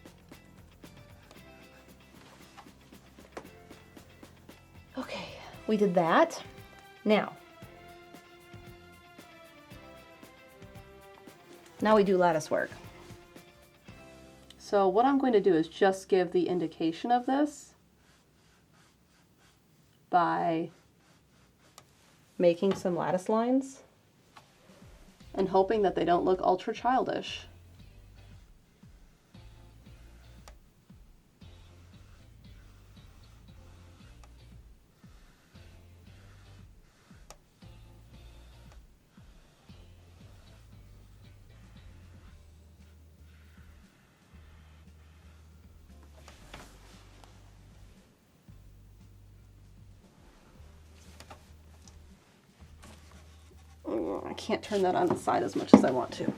Okay, we did that. Now we do lattice work. So what I'm going to do is just give the indication of this by making some lattice lines and hoping that they don't look ultra childish. I can't turn that on the side as much as I want to.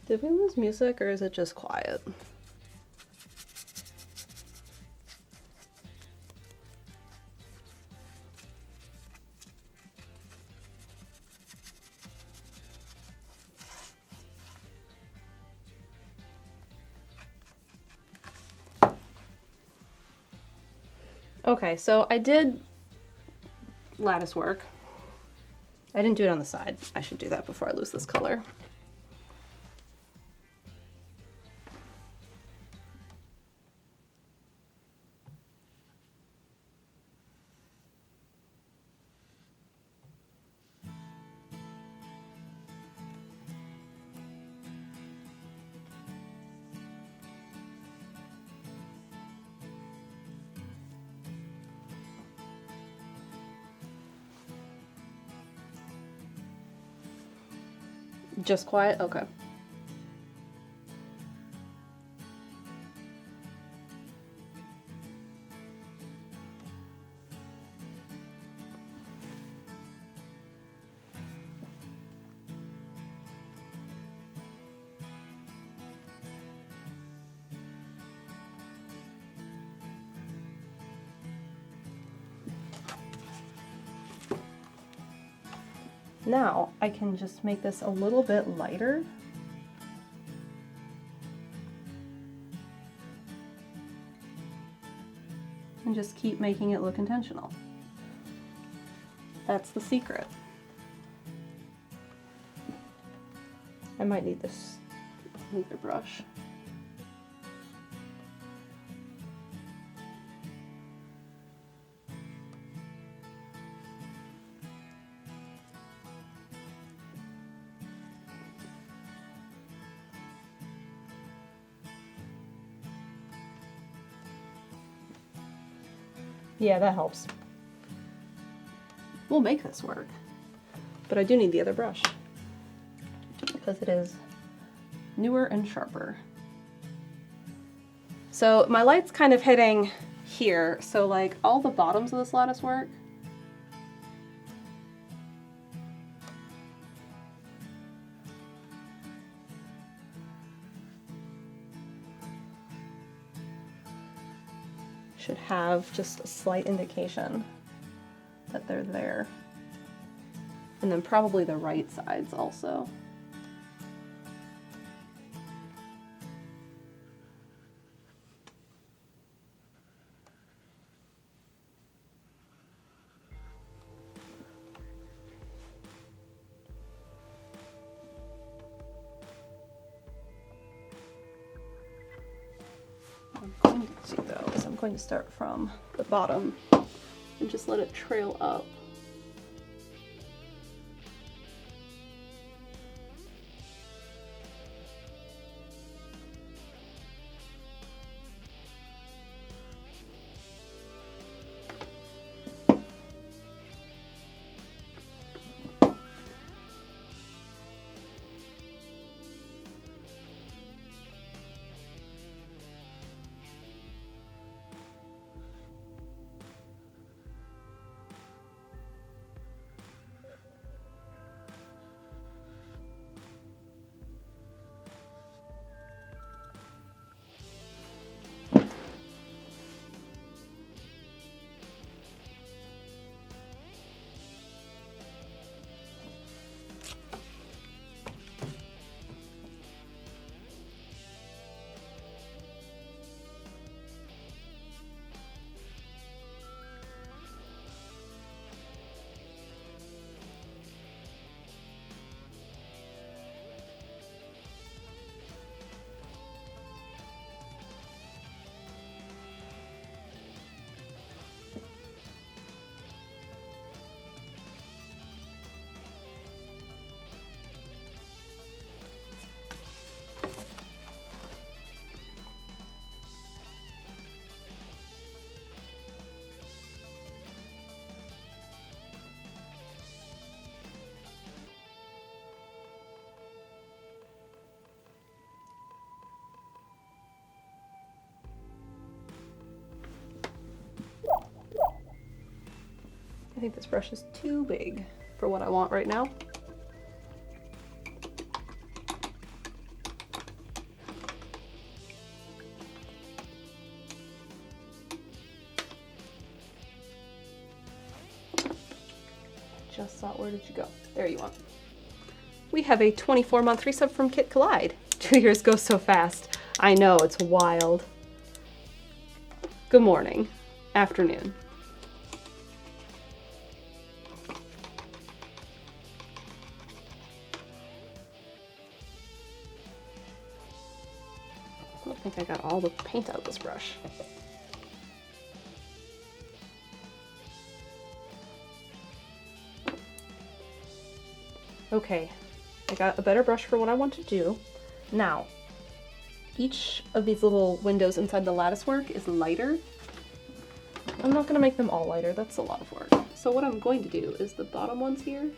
Did we lose music or is it just quiet? Okay, so I did lattice work. I didn't do it on the side. I should do that before I lose this color. Just quiet? Okay. Now I can just make this a little bit lighter. And just keep making it look intentional. That's the secret. I might need this other brush. Yeah, that helps. We'll make this work. But I do need the other brush because it is newer and sharper. So my light's kind of hitting here, so like all the bottoms of this lattice work should have just a slight indication that they're there. And then probably the right sides also. I'm going to start from the bottom and just let it trail up. I think this brush is too big for what I want right now. Just saw it. Where did you go? There you are. We have a 24-month resub from Kit Collide. 2 years go so fast. I know, it's wild. Good morning. afternoon. I don't think I got all the paint out of this brush. Okay, I got a better brush for what I want to do. Now, each of these little windows inside the lattice work is lighter. I'm not going to make them all lighter, that's a lot of work. So what I'm going to do is the bottom ones here,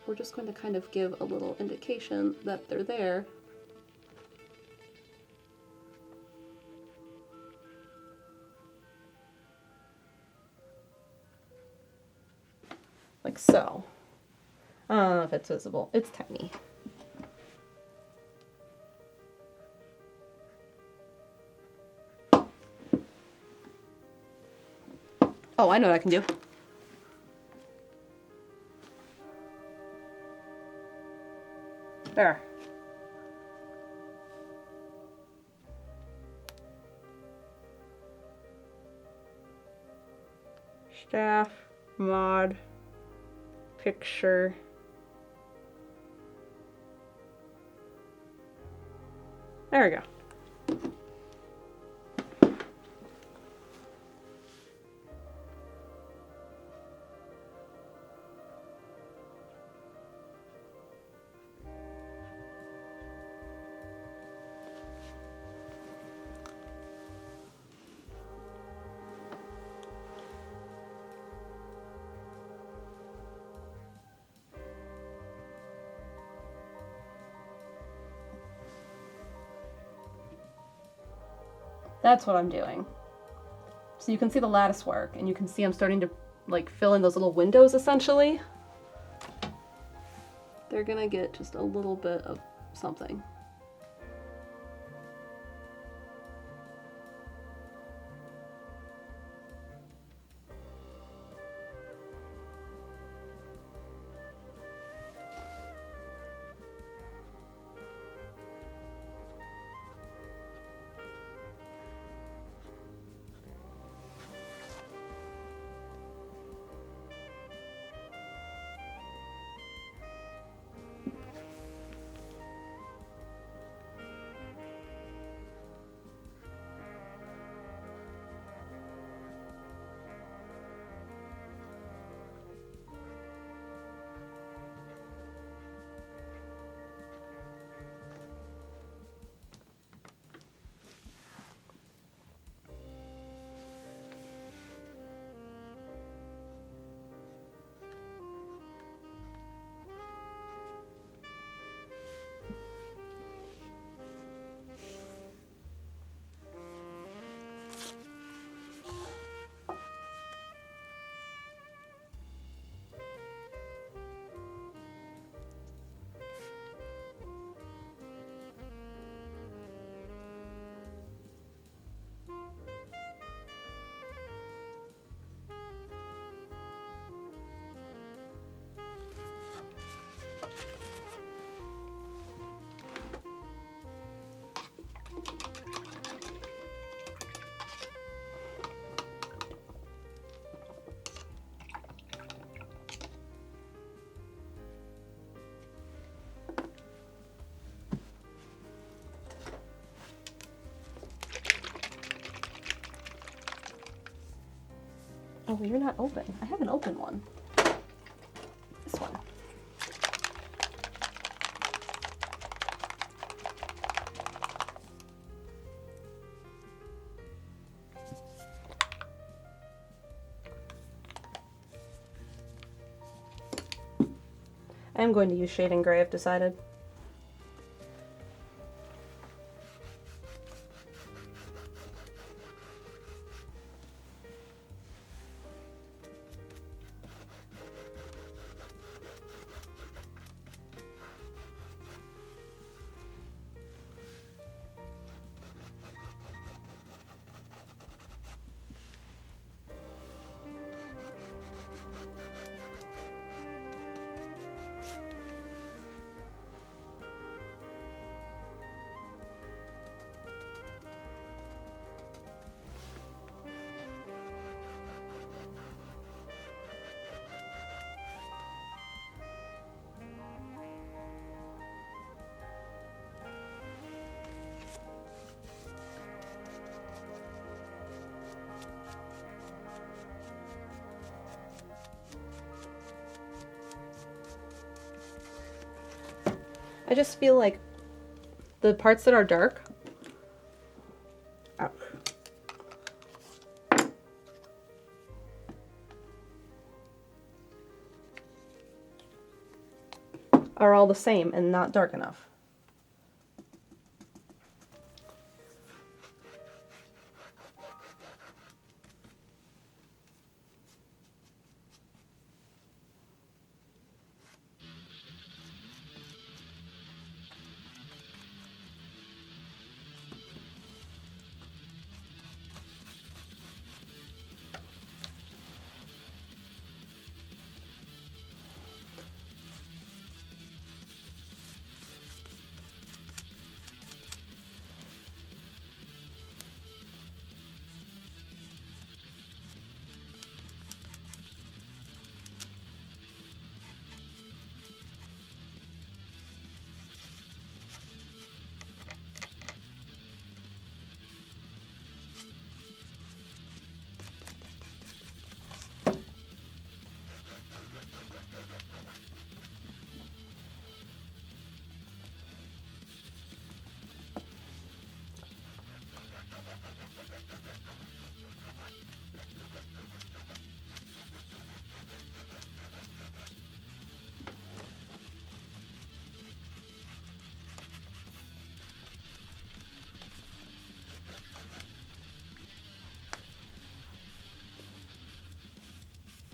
we're just going to kind of give a little indication that they're there. Like so. I don't know if it's visible. It's tiny. Oh, I know what I can do. There. Staff, mod, picture. There we go. That's what I'm doing. So you can see the lattice work, and you can see I'm starting to like fill in those little windows essentially. They're gonna get just a little bit of something. Oh, you're not open. I have an open one. This one. I am going to use shading gray, I've decided. I just feel like the parts that are dark, ouch, are all the same and not dark enough.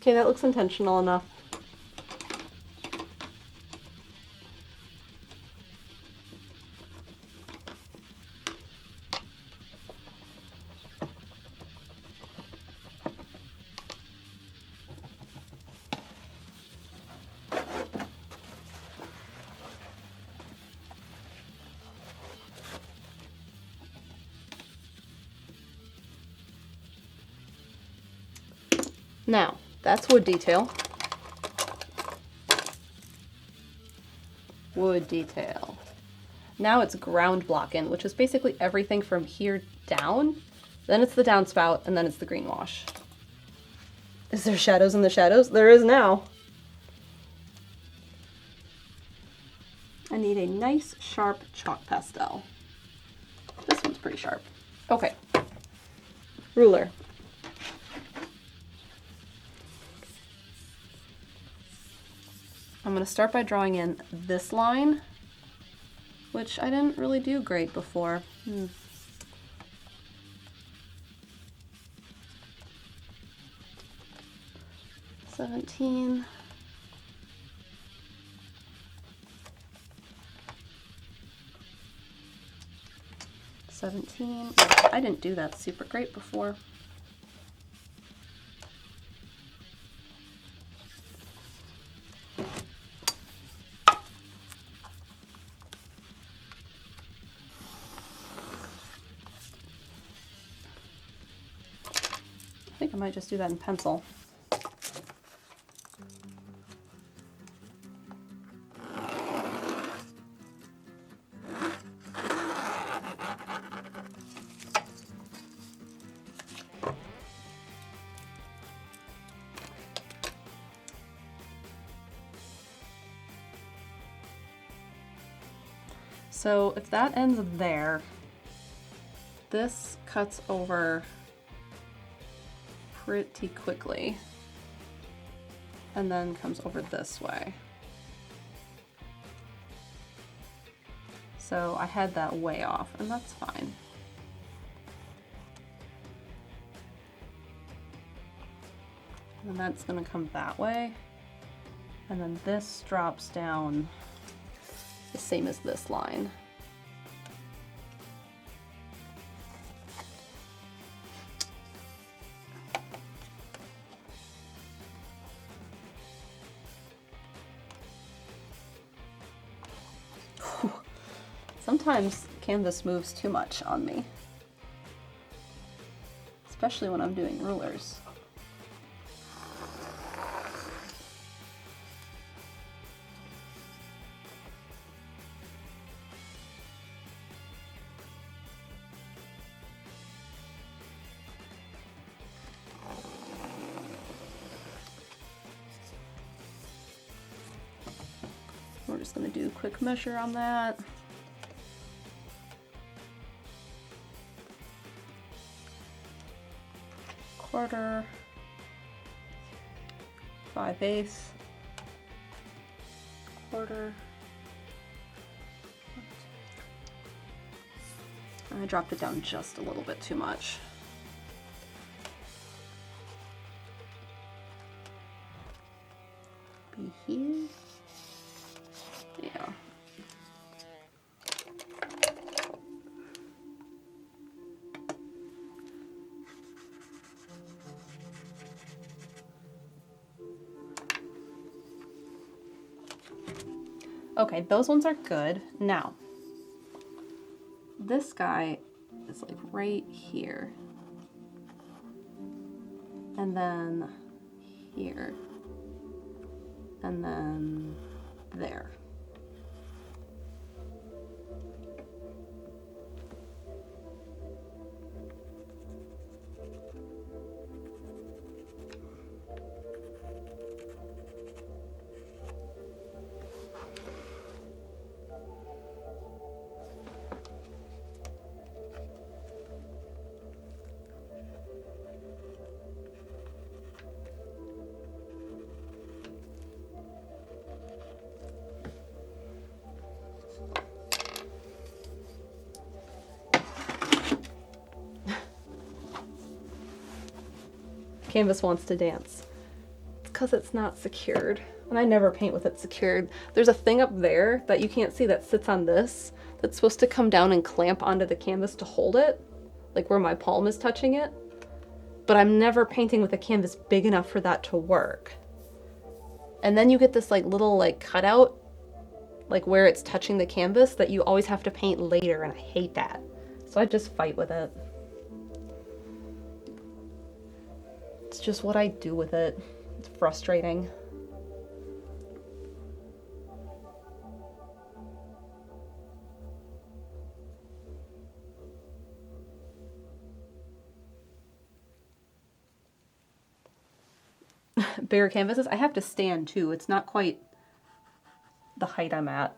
Okay, that looks intentional enough. Now, that's wood detail. Wood detail. Now it's ground blocking, which is basically everything from here down. Then it's the downspout, and then it's the green wash. Is there shadows in the shadows? There is now. I need a nice, sharp chalk pastel. This one's pretty sharp. Okay. Ruler. I'm going to start by drawing in this line, which I didn't really do great before. 17. I didn't do that super great before. I think I might just do that in pencil. So if that ends there, this cuts over pretty quickly and then comes over this way. So I had that way off, and that's fine. And that's gonna come that way. And then this drops down the same as this line. Sometimes canvas moves too much on me, especially when I'm doing rulers. We're just gonna do a quick measure on that. Quarter, 5/8, quarter. I dropped it down just a little bit too much. Be here. Yeah. Okay, those ones are good. Now, this guy is like right here. And then here. And then there. Canvas wants to dance. It's because it's not secured. And I never paint with it secured. There's a thing up there that you can't see that sits on this that's supposed to come down and clamp onto the canvas to hold it, like where my palm is touching it. But I'm never painting with a canvas big enough for that to work. And then you get this like little like cutout, like where it's touching the canvas, that you always have to paint later, and I hate that. So I just fight with it. It's just what I do with it. It's frustrating. Bigger canvases, I have to stand too. It's not quite the height I'm at.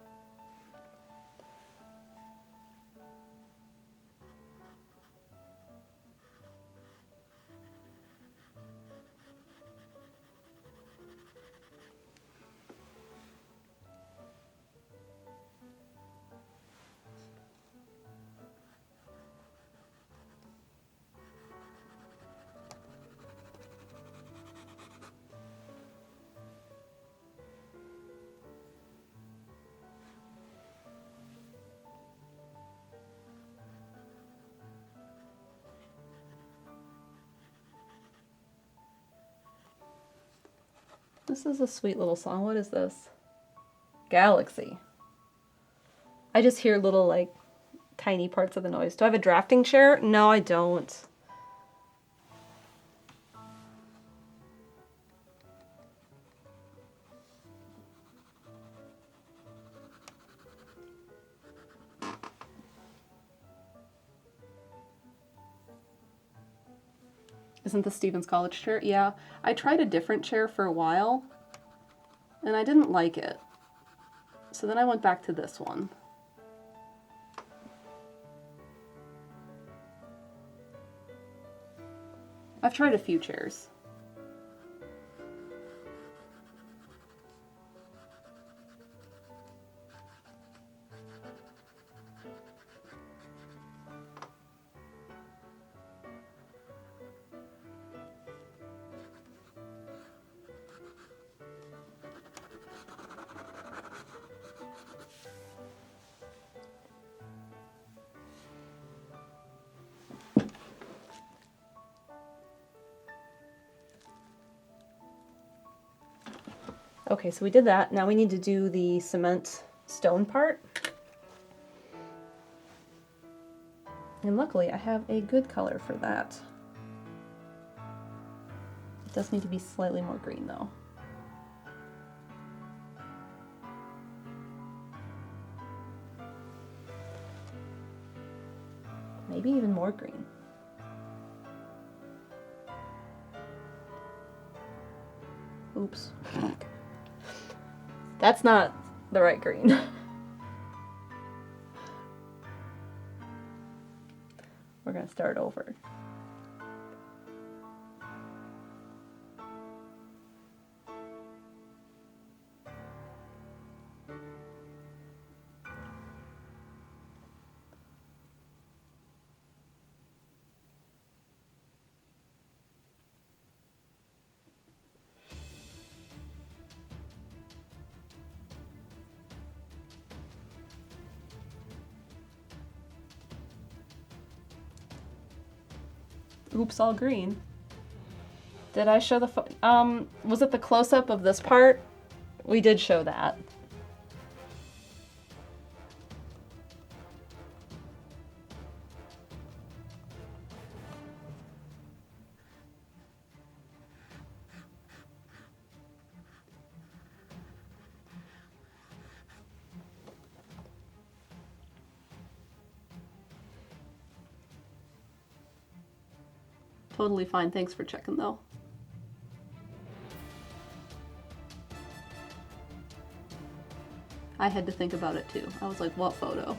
This is a sweet little song. What is this? Galaxy. I just hear little, like, tiny parts of the noise. Do I have a drafting chair? No, I don't. Isn't the Stevens College chair? Yeah. I tried a different chair for a while, and I didn't like it. So then I went back to this one. I've tried a few chairs. Okay, so we did that. Now we need to do the cement stone part. And luckily I have a good color for that. It does need to be slightly more green though. Maybe even more green. Oops. That's not the right green. We're gonna start over. Oops, all green. Did I show the was it the close-up of this part? We did show that. Totally fine. Thanks for checking, though. I had to think about it, too. I was like, what photo?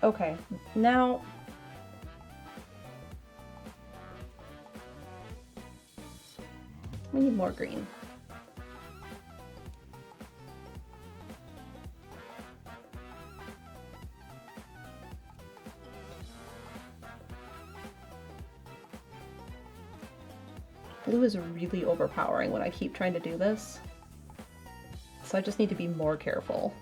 Okay, now We need more green. Blue is really overpowering when I keep trying to do this, so I just need to be more careful.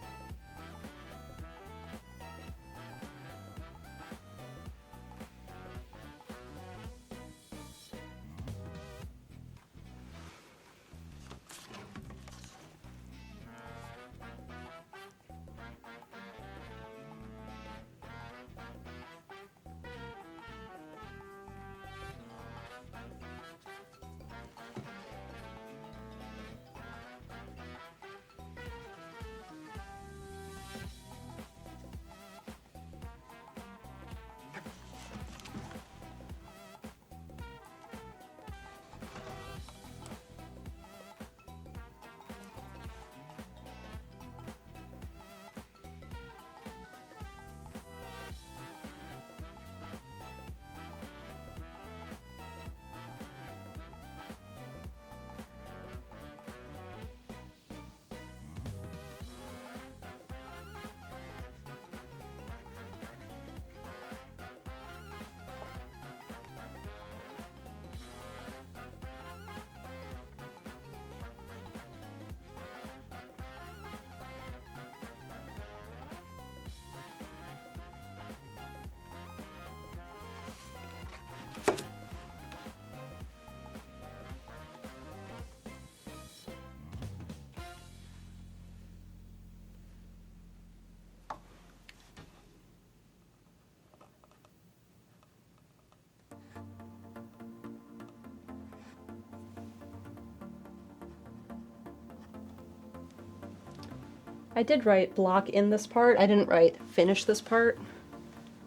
I did write block in this part. I didn't write finish this part,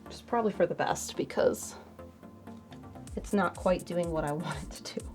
which is probably for the best because it's not quite doing what I want it to do.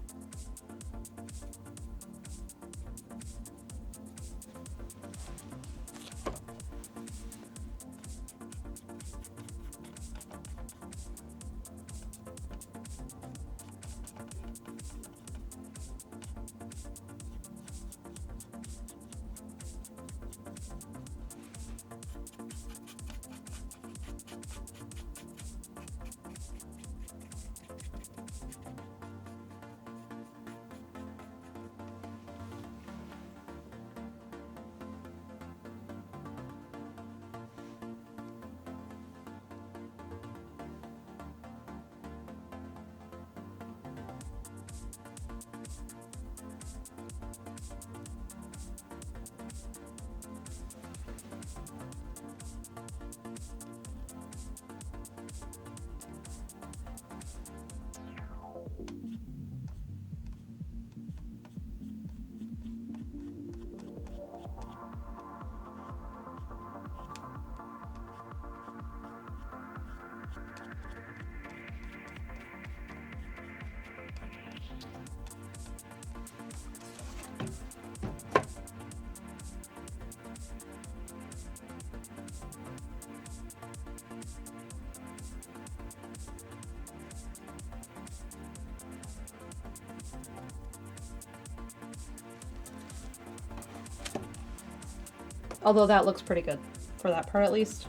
Although that looks pretty good for that part at least.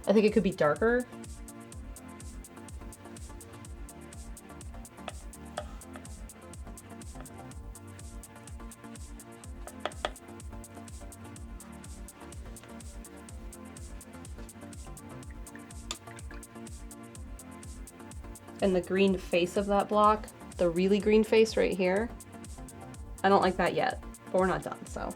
I think it could be darker. And the green face of that block, the really green face right here, I don't like that yet, but we're not done, so.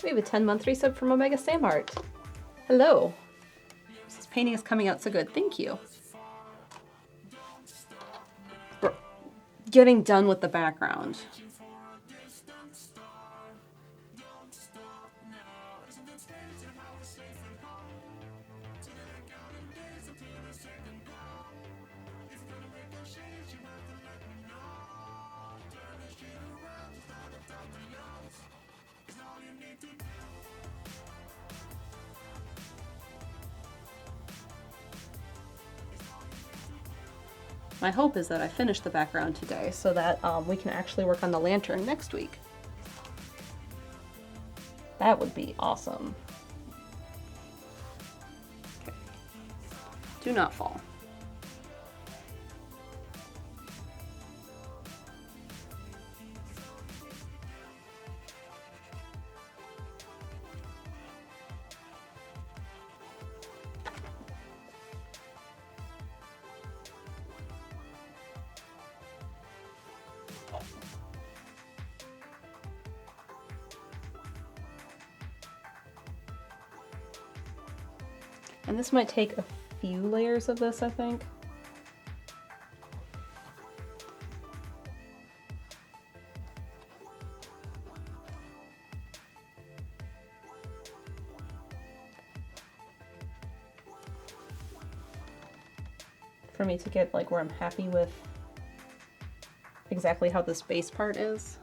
We have a 10-month resub from Omega Sam Art. Hello. This painting is coming out so good. Thank you. We're getting done with the background. My hope is that I finish the background today so that we can actually work on the lantern next week. That would be awesome. Okay. Do not fall. And this might take a few layers of this, I think. For me to get like where I'm happy with exactly how this base part is.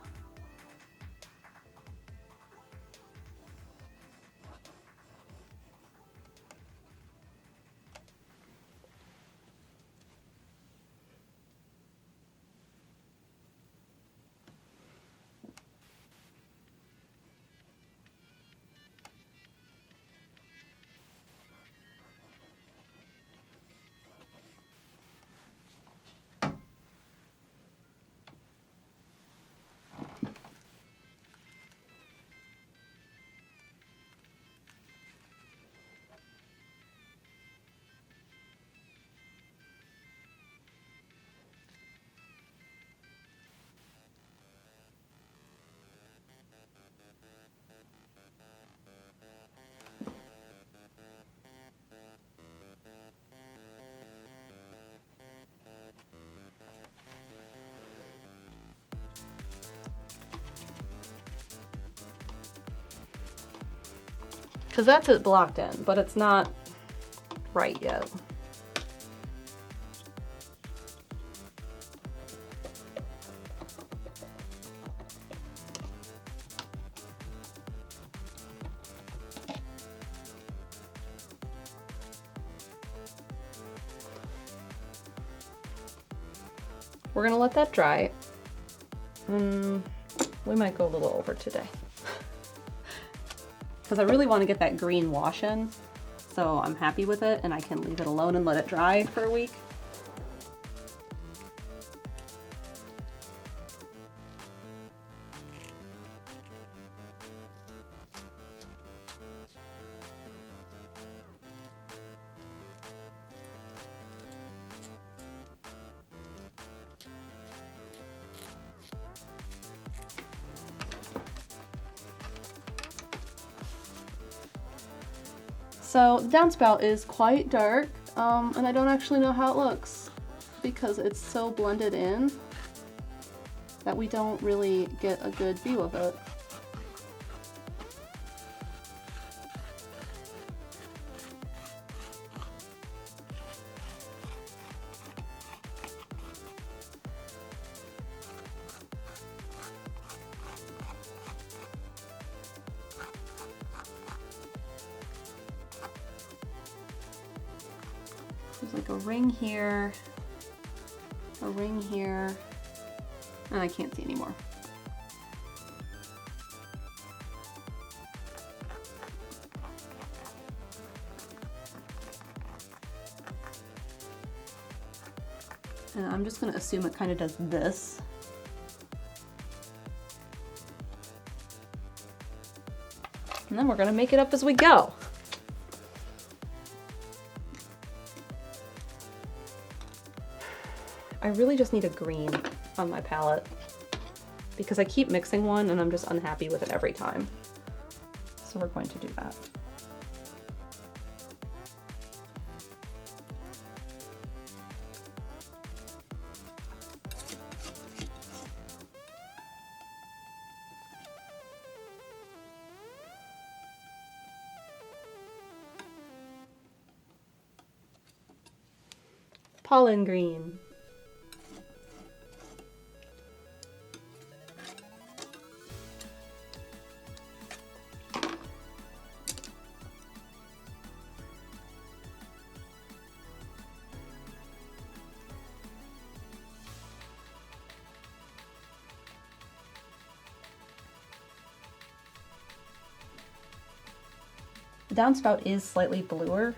Because that's it blocked in, but it's not right yet. We're gonna let that dry. We might go a little over today. Because I really want to get that green wash in, so I'm happy with it and I can leave it alone and let it dry for a week. So the downspout is quite dark, and I don't actually know how it looks because it's so blended in that we don't really get a good view of it. There's like a ring here, and I can't see anymore. And I'm just going to assume it kind of does this. And then we're going to make it up as we go. I really just need a green on my palette because I keep mixing one and I'm just unhappy with it every time. So we're going to do that. Pollen green. The downspout is slightly bluer.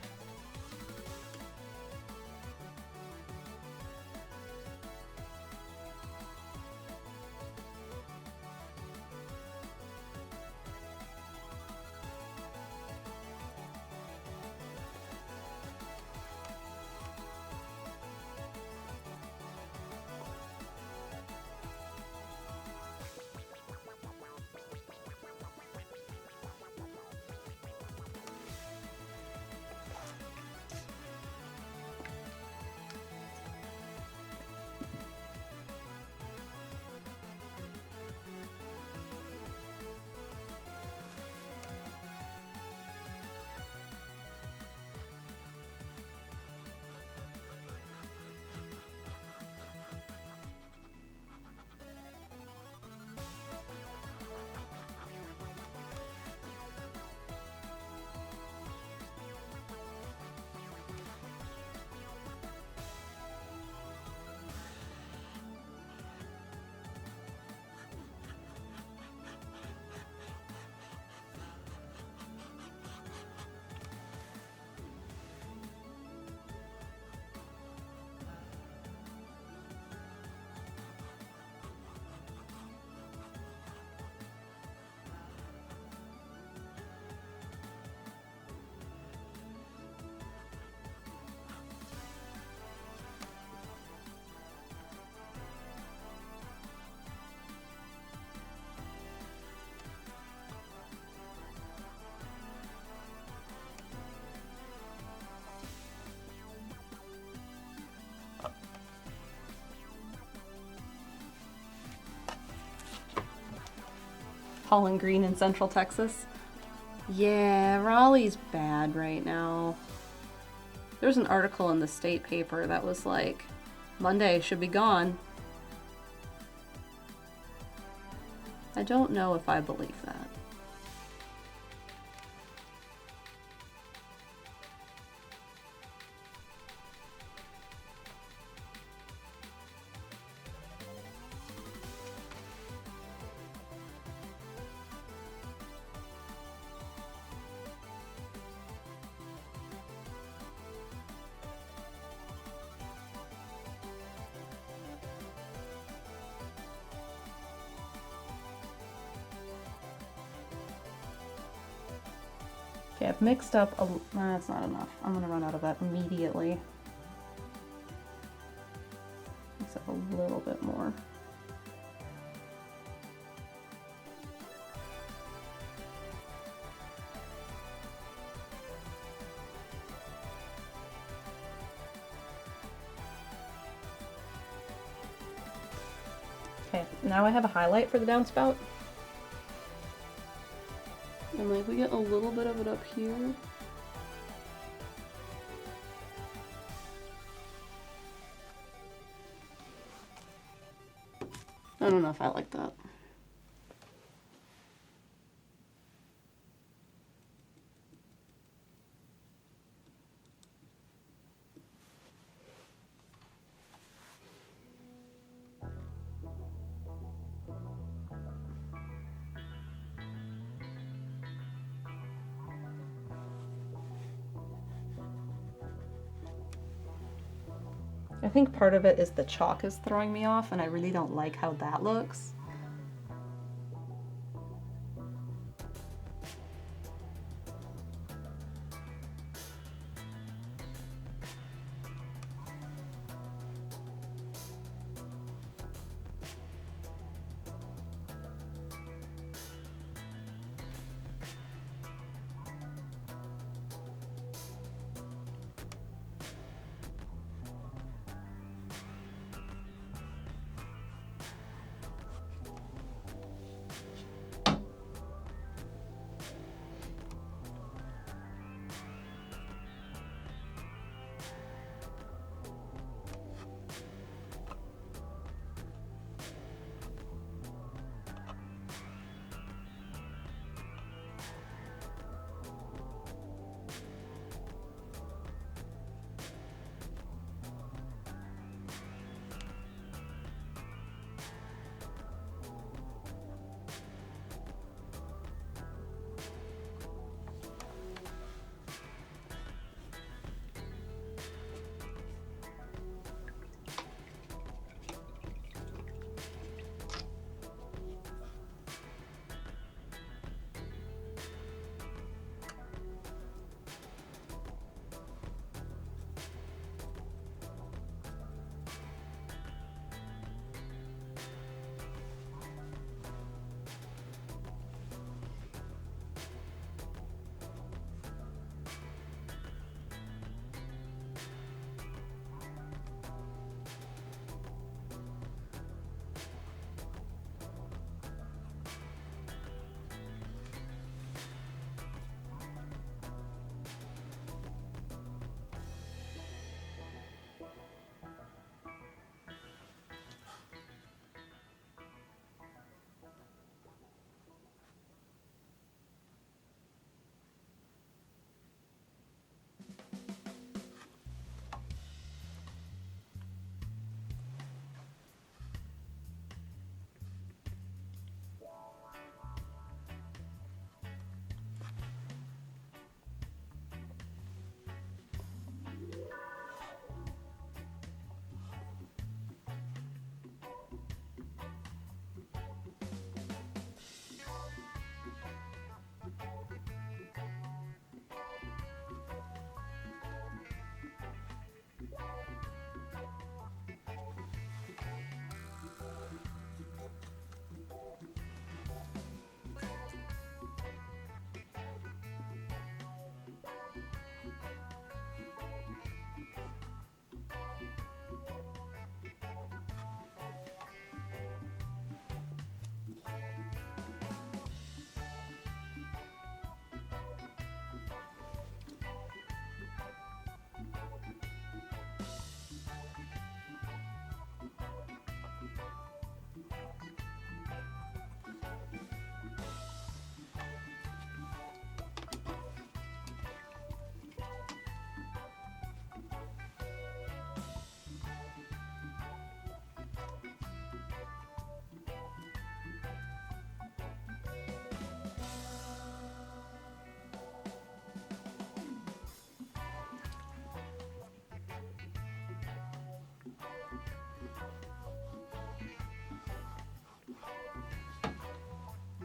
Pollen green in Central Texas. Yeah, Raleigh's bad right now. There's an article in the state paper that was like, Monday should be gone. I don't know if I believe that. Okay, I've mixed up a... that's not enough. I'm gonna run out of that immediately. Mix up a little bit more. Okay, now I have a highlight for the downspout. And like we get a little bit of it up here. I don't know if I like that. I think part of it is the chalk is throwing me off, and I really don't like how that looks.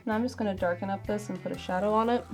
Now I'm just going to darken up this and put a shadow on it.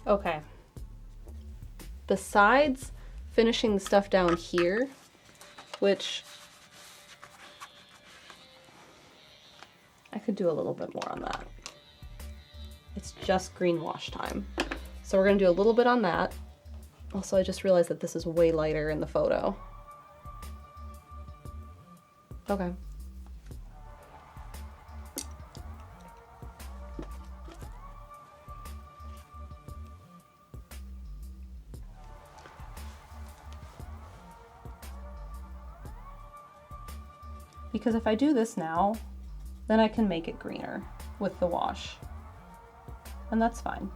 Okay. Besides finishing the stuff down here, which I could do a little bit more on that. It's just green wash time. So we're gonna do a little bit on that. Also, I just realized that this is way lighter in the photo. Okay. Because if I do this now, then I can make it greener with the wash. And that's fine.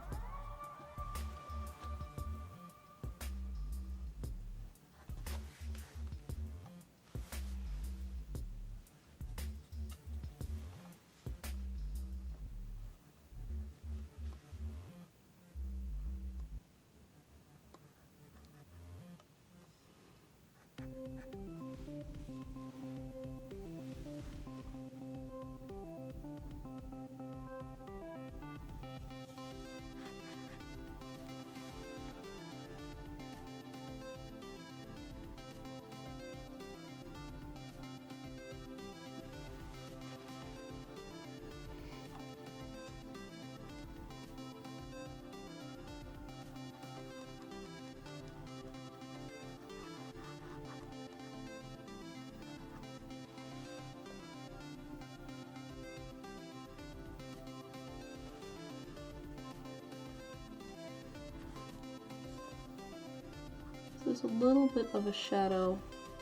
So there's a little bit of a shadow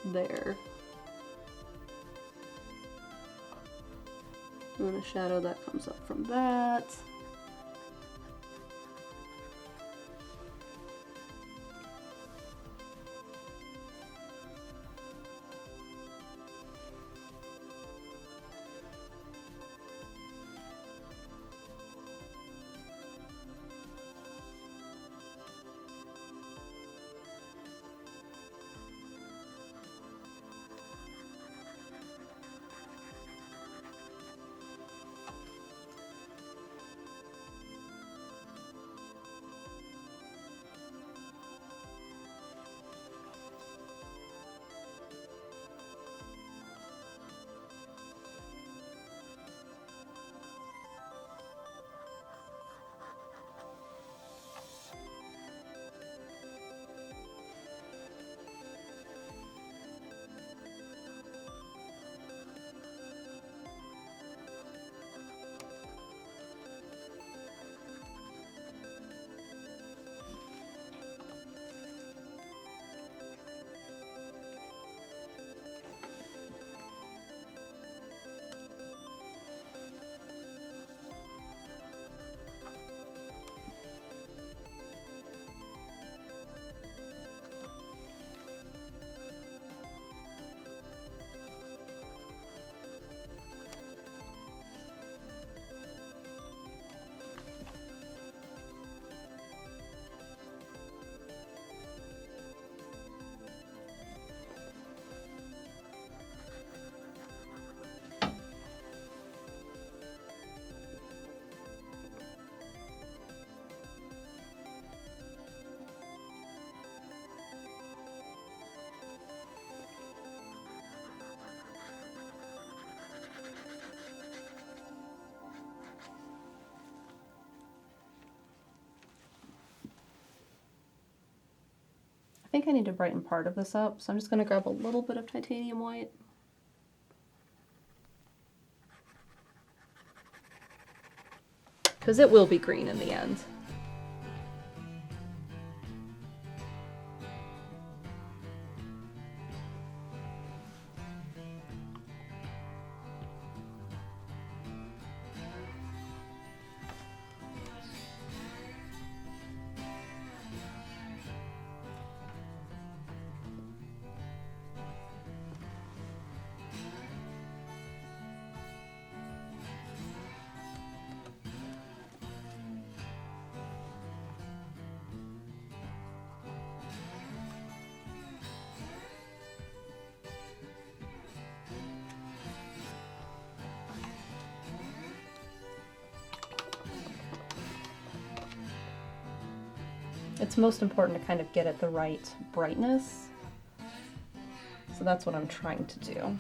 there. And then a shadow that comes up from that. think I need to brighten part of this up, so I'm just going to grab a little bit of titanium white. Because it will be green in the end. It's most important to kind of get at the right brightness. So that's what I'm trying to do.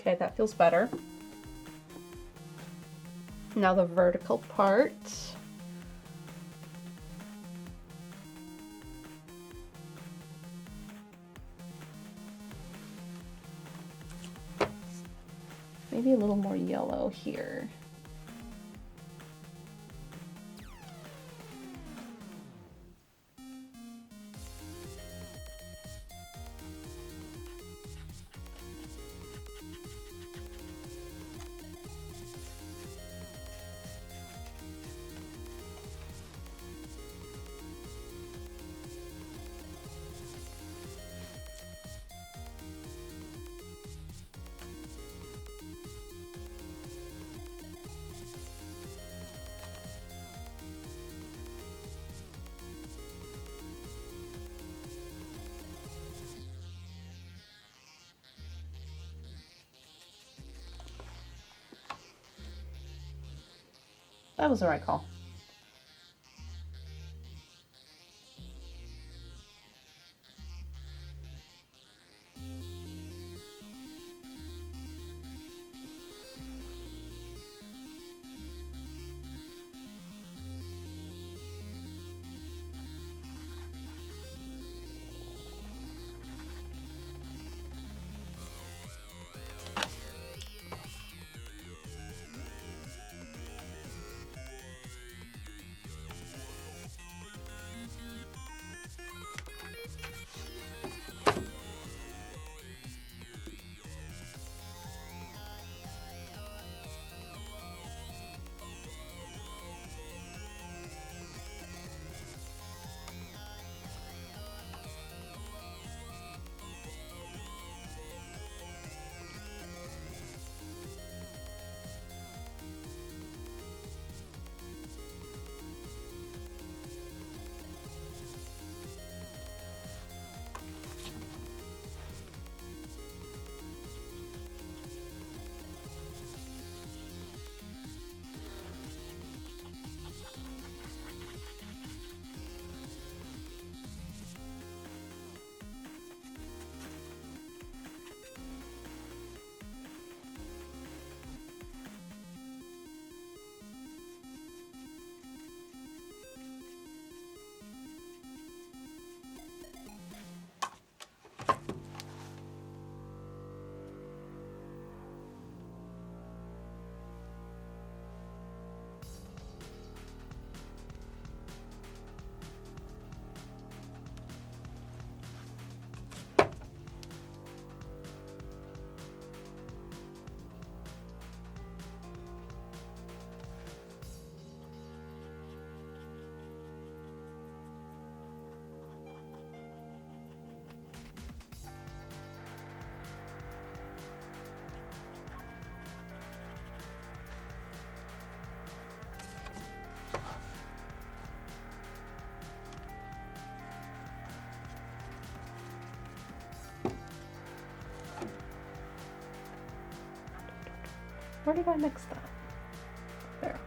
Okay, that feels better. Now the vertical part. Maybe a little more yellow here. That was the right call. Where did I mix that? There.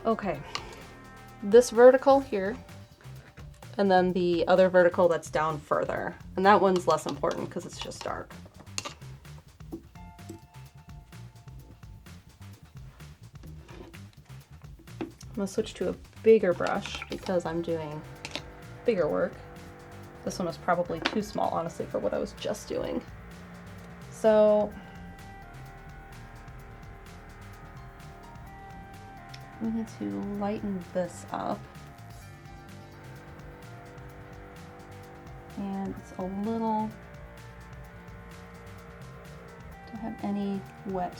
Okay, this vertical here, and then the other vertical that's down further. And that one's less important because it's just dark. I'm gonna switch to a bigger brush because I'm doing bigger work. This one was probably too small, honestly, for what I was just doing. So we need to lighten this up. And it's a little, do I have any wet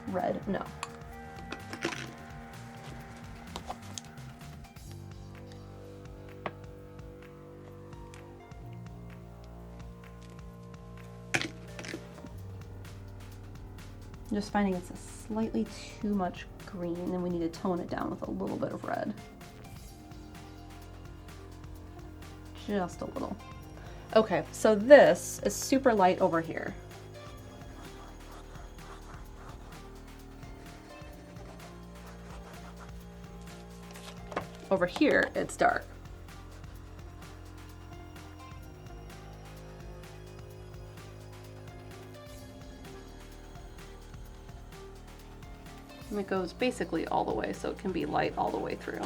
red? No. I'm just finding it's a slightly too much green and we need to tone it down with a little bit of red. Just a little. Okay, so this is super light over here. Over here, it's dark. And it goes basically all the way, so it can be light all the way through.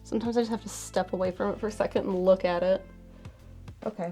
Sometimes I just have to step away from it for a second and look at it. Okay.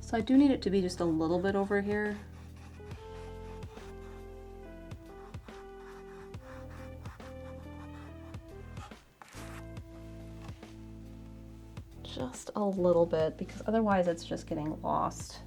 So I do need it to be just a little bit over here. Just a little bit, because otherwise it's just getting lost.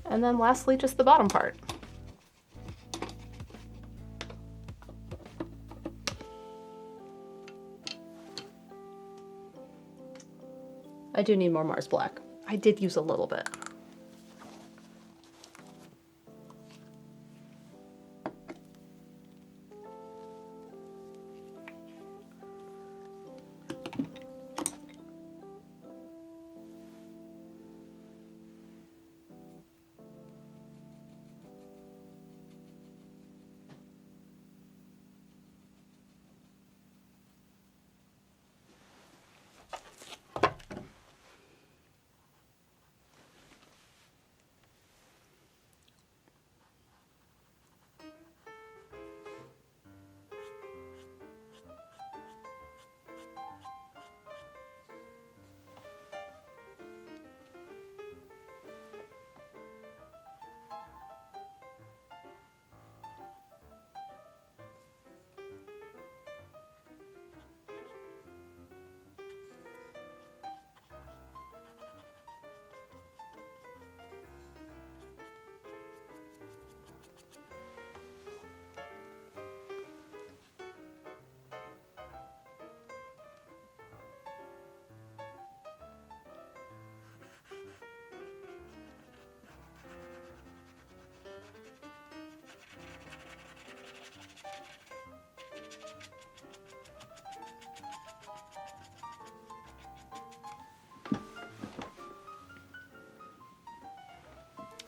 And then lastly, just the bottom part. I do need more Mars Black. I did use a little bit.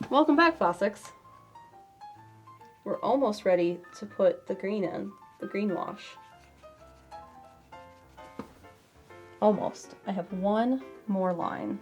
Welcome back, Fossix. We're almost ready to put the green in, the green wash. Almost. I have one more line.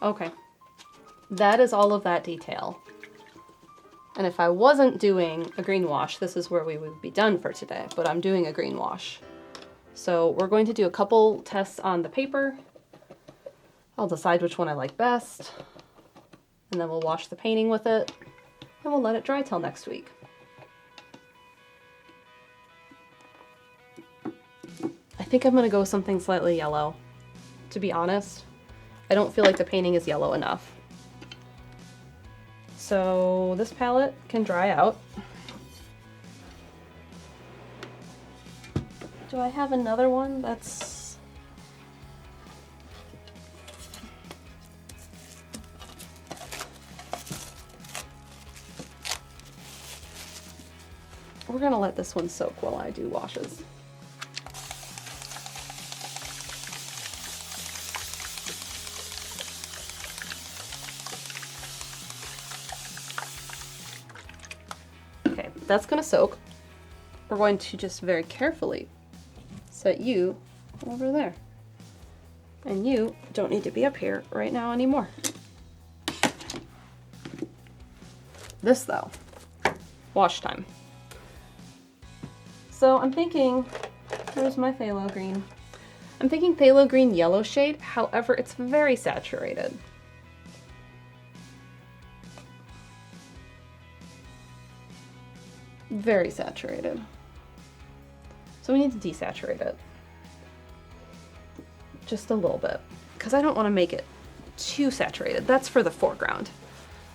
Okay, that is all of that detail. And if I wasn't doing a green wash, this is where we would be done for today, but I'm doing a green wash. So we're going to do a couple tests on the paper. I'll decide which one I like best, and then we'll wash the painting with it, and we'll let it dry till next week. I think I'm gonna go with something slightly yellow, to be honest. I don't feel like the painting is yellow enough. So this palette can dry out. Do I have another one that's... We're gonna let this one soak while I do washes. Okay, that's gonna soak. We're going to just very carefully set you over there. And you don't need to be up here right now anymore. This though, wash time. So I'm thinking, where's my phthalo green? I'm thinking phthalo green yellow shade, however, it's very saturated. Very saturated. So we need to desaturate it. Just a little bit, because I don't want to make it too saturated. That's for the foreground.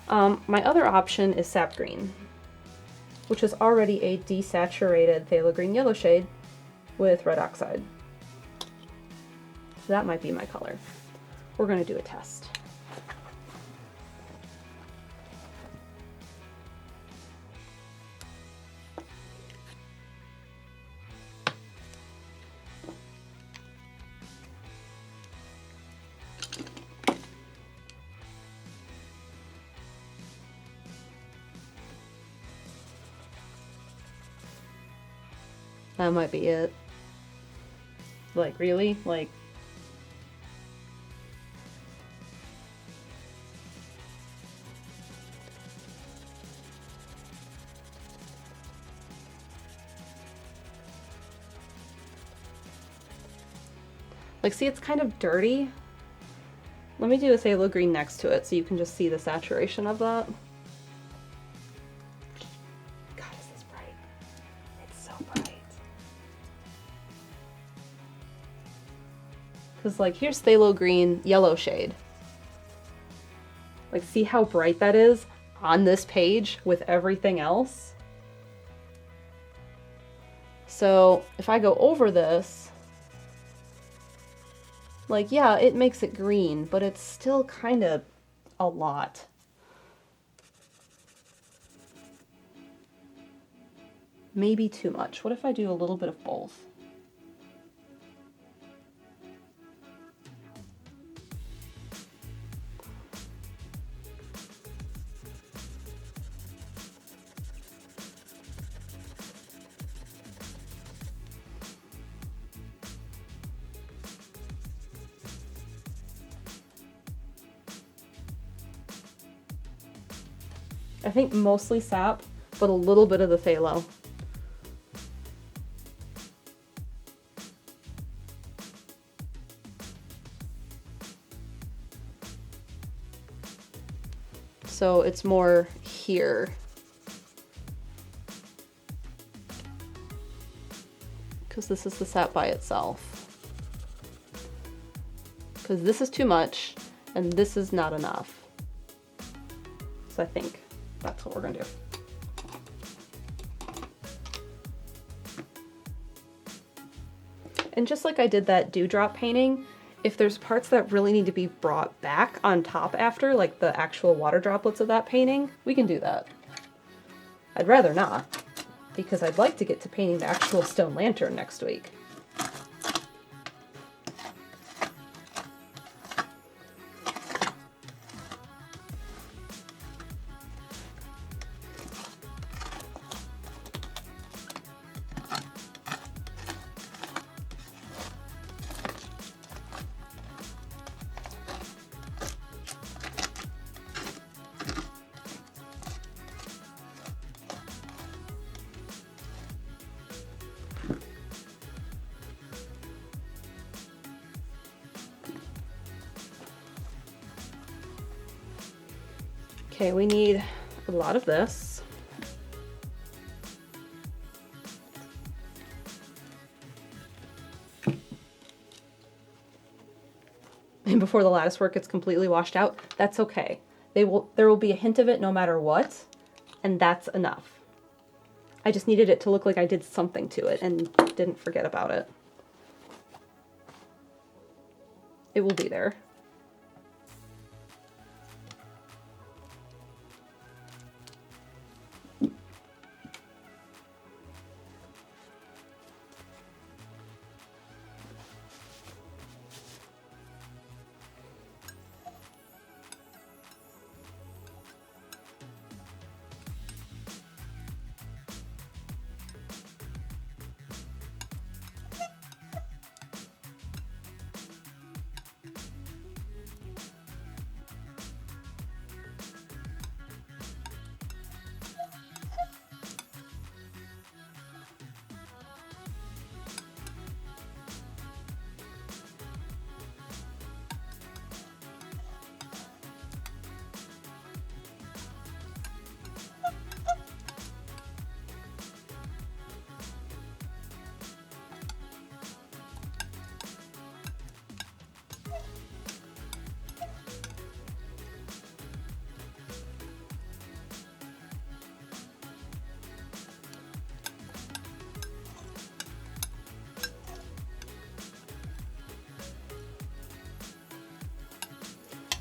My other option is sap green, which is already a desaturated phthalo green yellow shade with red oxide. So that might be my color. We're going to do a test. That might be it. Like, really? Like... Like, see, it's kind of dirty. Let me do a phthalo green next to it so you can just see the saturation of that. God, is this bright? It's so bright. Because, like, here's phthalo green yellow shade. Like, see how bright that is on this page with everything else? So, if I go over this, like, yeah, it makes it green, but it's still kind of a lot. Maybe too much. What if I do a little bit of both? I think mostly sap, but a little bit of the phthalo. So it's more here. Because this is the sap by itself. Because this is too much, and this is not enough. So I think that's what we're gonna do. And just like I did that dewdrop painting, if there's parts that really need to be brought back on top after, like the actual water droplets of that painting, we can do that. I'd rather not, because I'd like to get to painting the actual stone lantern next week. Okay, we need a lot of this. And before the lattice work gets completely washed out, that's okay. There will be a hint of it no matter what, and that's enough. I just needed it to look like I did something to it and didn't forget about it. It will be there.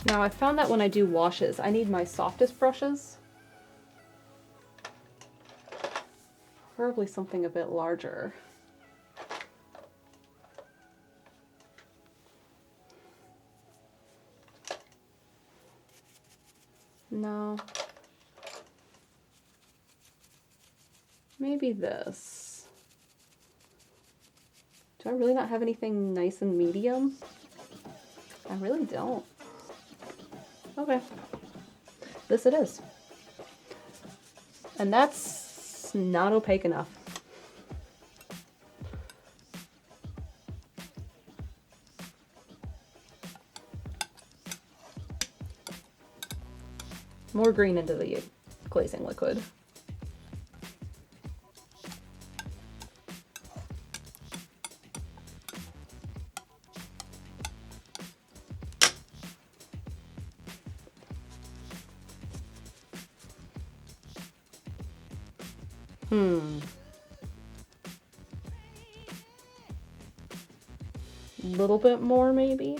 Now I found that when I do washes, I need my softest brushes. Preferably something a bit larger. No. Maybe this. Do I really not have anything nice and medium? I really don't. Okay. This it is. And that's not opaque enough. More green into the glazing liquid. A little bit more, maybe.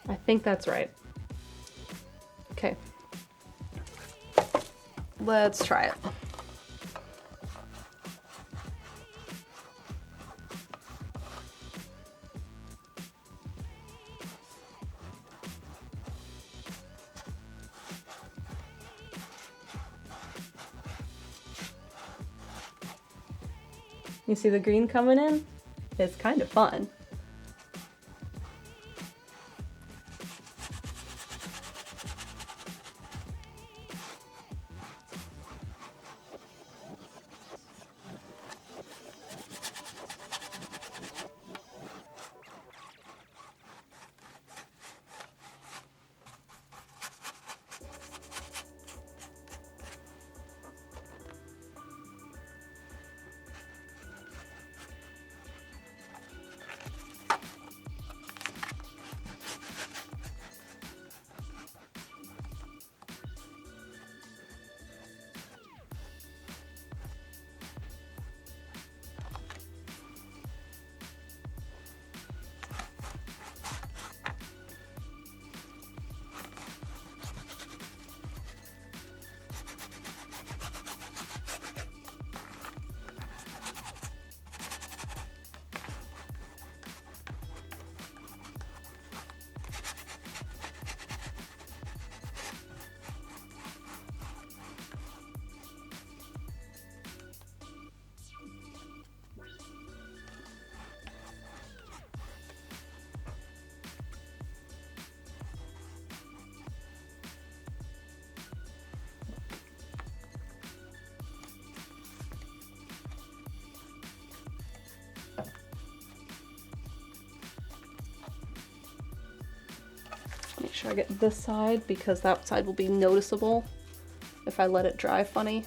I think that's right. Okay. Let's try it. You see the green coming in? It's kind of fun. Make sure I get this side because that side will be noticeable if I let it dry funny.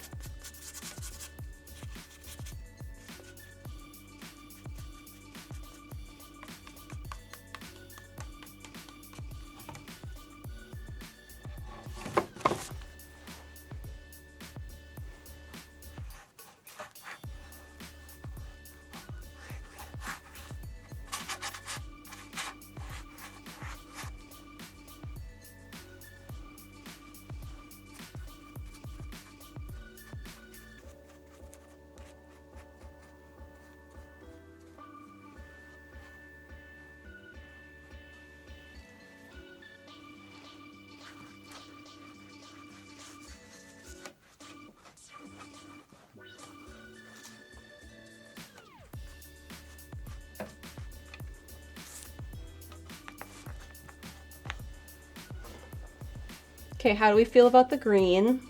Okay, how do we feel about the green?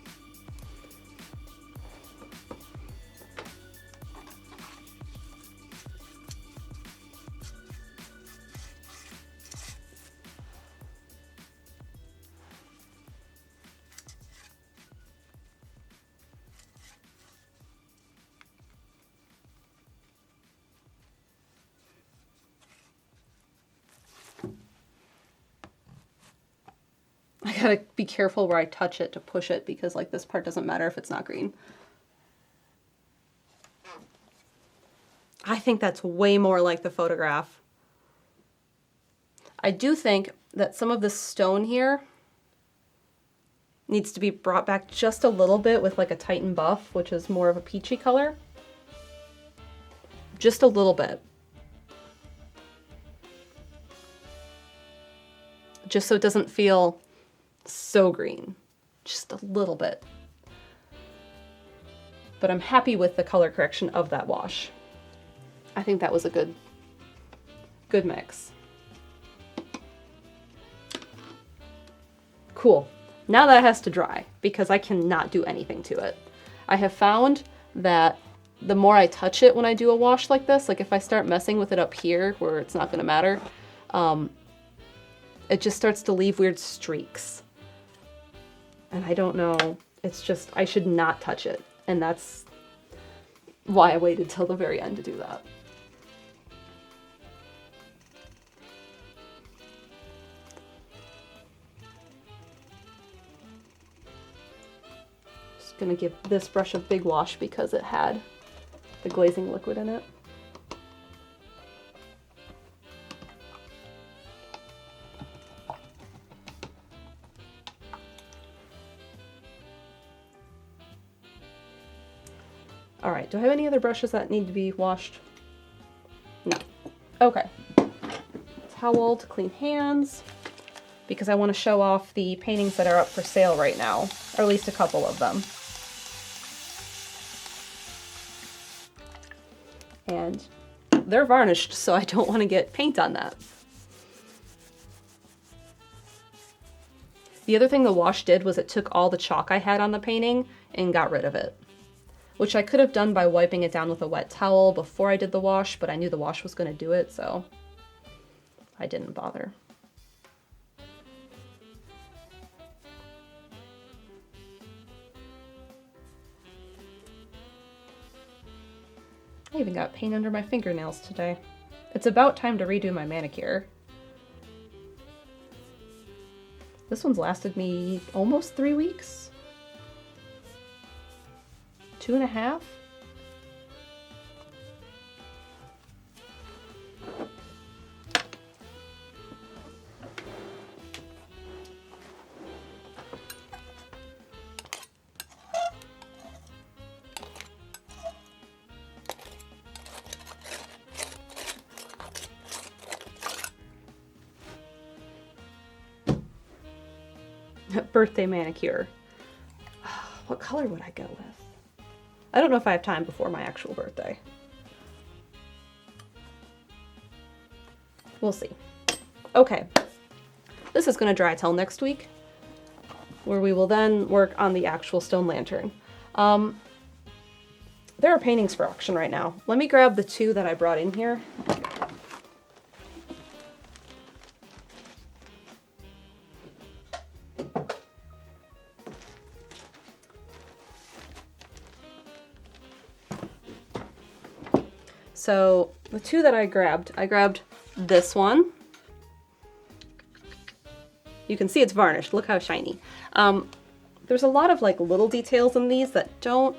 gotta be careful where I touch it to push it, because like this part doesn't matter if it's not green. I think that's way more like the photograph. I do think that some of this stone here needs to be brought back just a little bit with like a Titan buff, which is more of a peachy color. Just a little bit. Just so it doesn't feel so green. Just a little bit. But I'm happy with the color correction of that wash. I think that was a good mix. Cool. Now that has to dry, because I cannot do anything to it. I have found that the more I touch it when I do a wash like this, like if I start messing with it up here where it's not going to matter, it just starts to leave weird streaks. And I don't know, it's just, I should not touch it. And that's why I waited till the very end to do that. Just gonna give this brush a big wash because it had the glazing liquid in it. All right, do I have any other brushes that need to be washed? No. Okay. Towel to clean hands, because I want to show off the paintings that are up for sale right now, or at least a couple of them. And they're varnished, so I don't want to get paint on that. The other thing the wash did was it took all the chalk I had on the painting and got rid of it, which I could have done by wiping it down with a wet towel before I did the wash, but I knew the wash was going to do it, so I didn't bother. I even got paint under my fingernails today. It's about time to redo my manicure. This one's lasted me almost 3 weeks. 2.5. Birthday manicure. What color would I go with? I don't know if I have time before my actual birthday. We'll see. Okay. This is going to dry till next week, where we will then work on the actual stone lantern. There are paintings for auction right now. Let me grab the 2 that I brought in here. So the 2 that I grabbed this one. You can see it's varnished. Look how shiny. There's a lot of like little details in these that don't,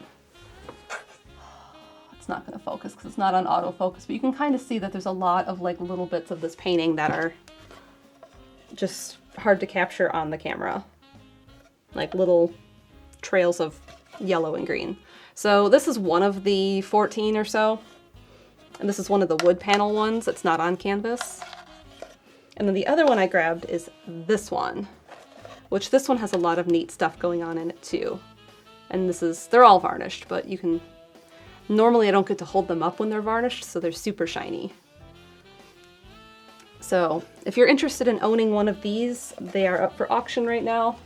it's not going to focus because it's not on autofocus, but you can kind of see that there's a lot of like little bits of this painting that are just hard to capture on the camera. Like little trails of yellow and green. So this is one of the 14 or so. And this is one of the wood panel ones that's not on canvas. And then the other one I grabbed is this one, which this one has a lot of neat stuff going on in it too. And they're all varnished, but you can, normally I don't get to hold them up when they're varnished, so they're super shiny. So if you're interested in owning one of these, they are up for auction right now.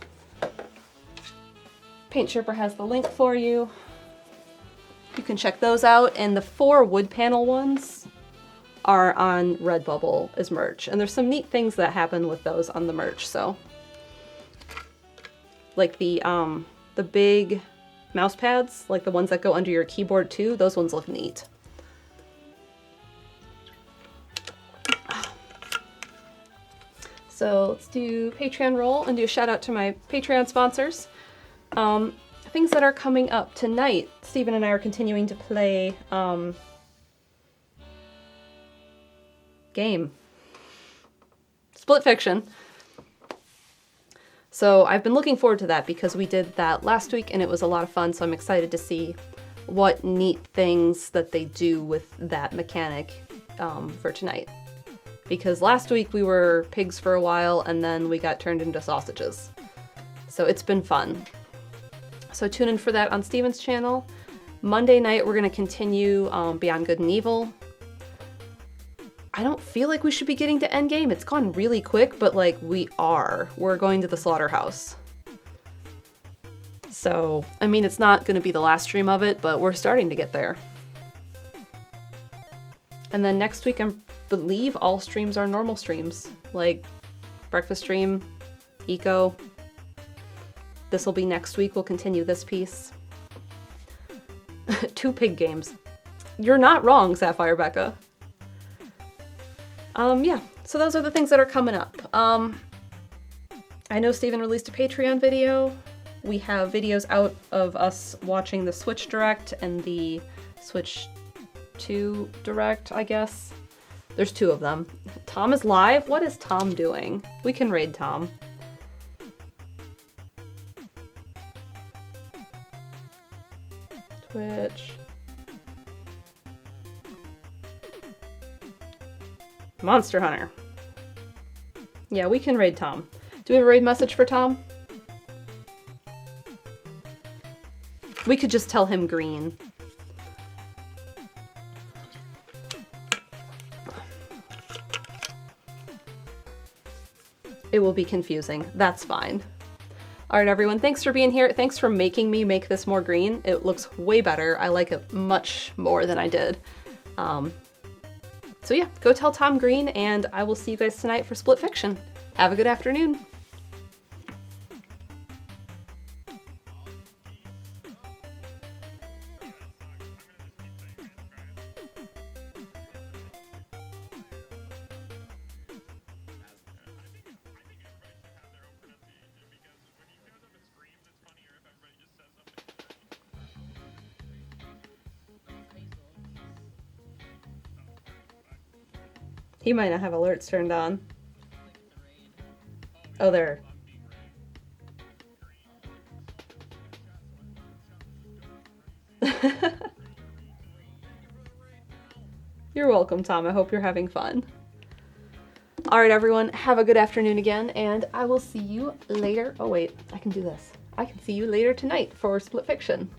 Paint Chirper has the link for you. You can check those out, and the 4 wood panel ones are on Redbubble as merch, and there's some neat things that happen with those on the merch. So, like the big mouse pads, like the ones that go under your keyboard too, those ones look neat. So let's do Patreon roll and do a shout out to my Patreon sponsors. Things that are coming up tonight. Stephen and I are continuing to play game. Split Fiction. So I've been looking forward to that because we did that last week and it was a lot of fun, so I'm excited to see what neat things that they do with that mechanic for tonight. Because last week we were pigs for a while and then we got turned into sausages. So it's been fun. So tune in for that on Steven's channel. Monday night we're going to continue Beyond Good and Evil. I don't feel like we should be getting to endgame. It's gone really quick, but like we are. We're going to the slaughterhouse. So, I mean, it's not going to be the last stream of it, but we're starting to get there. And then next week, I believe all streams are normal streams. Like breakfast stream, eco. This will be next week. We'll continue this piece. 2 pig games. You're not wrong, Sapphire Becca. Yeah, so those are the things that are coming up. I know Steven released a Patreon video. We have videos out of us watching the Switch Direct and the Switch 2 Direct, I guess. There's 2 of them. Tom is live? What is Tom doing? We can raid Tom. Twitch. Monster Hunter. Yeah, we can raid Tom. Do we have a raid message for Tom? We could just tell him green. It will be confusing. That's fine. Alright everyone, thanks for being here. Thanks for making me make this more green. It looks way better. I like it much more than I did. So yeah, go tell Tom green, and I will see you guys tonight for Split Fiction. Have a good afternoon. He might not have alerts turned on. Oh, there. You're welcome, Tom. I hope you're having fun. Alright, everyone. Have a good afternoon again, and I will see you later. Oh, wait. I can do this. I can see you later tonight for Split Fiction.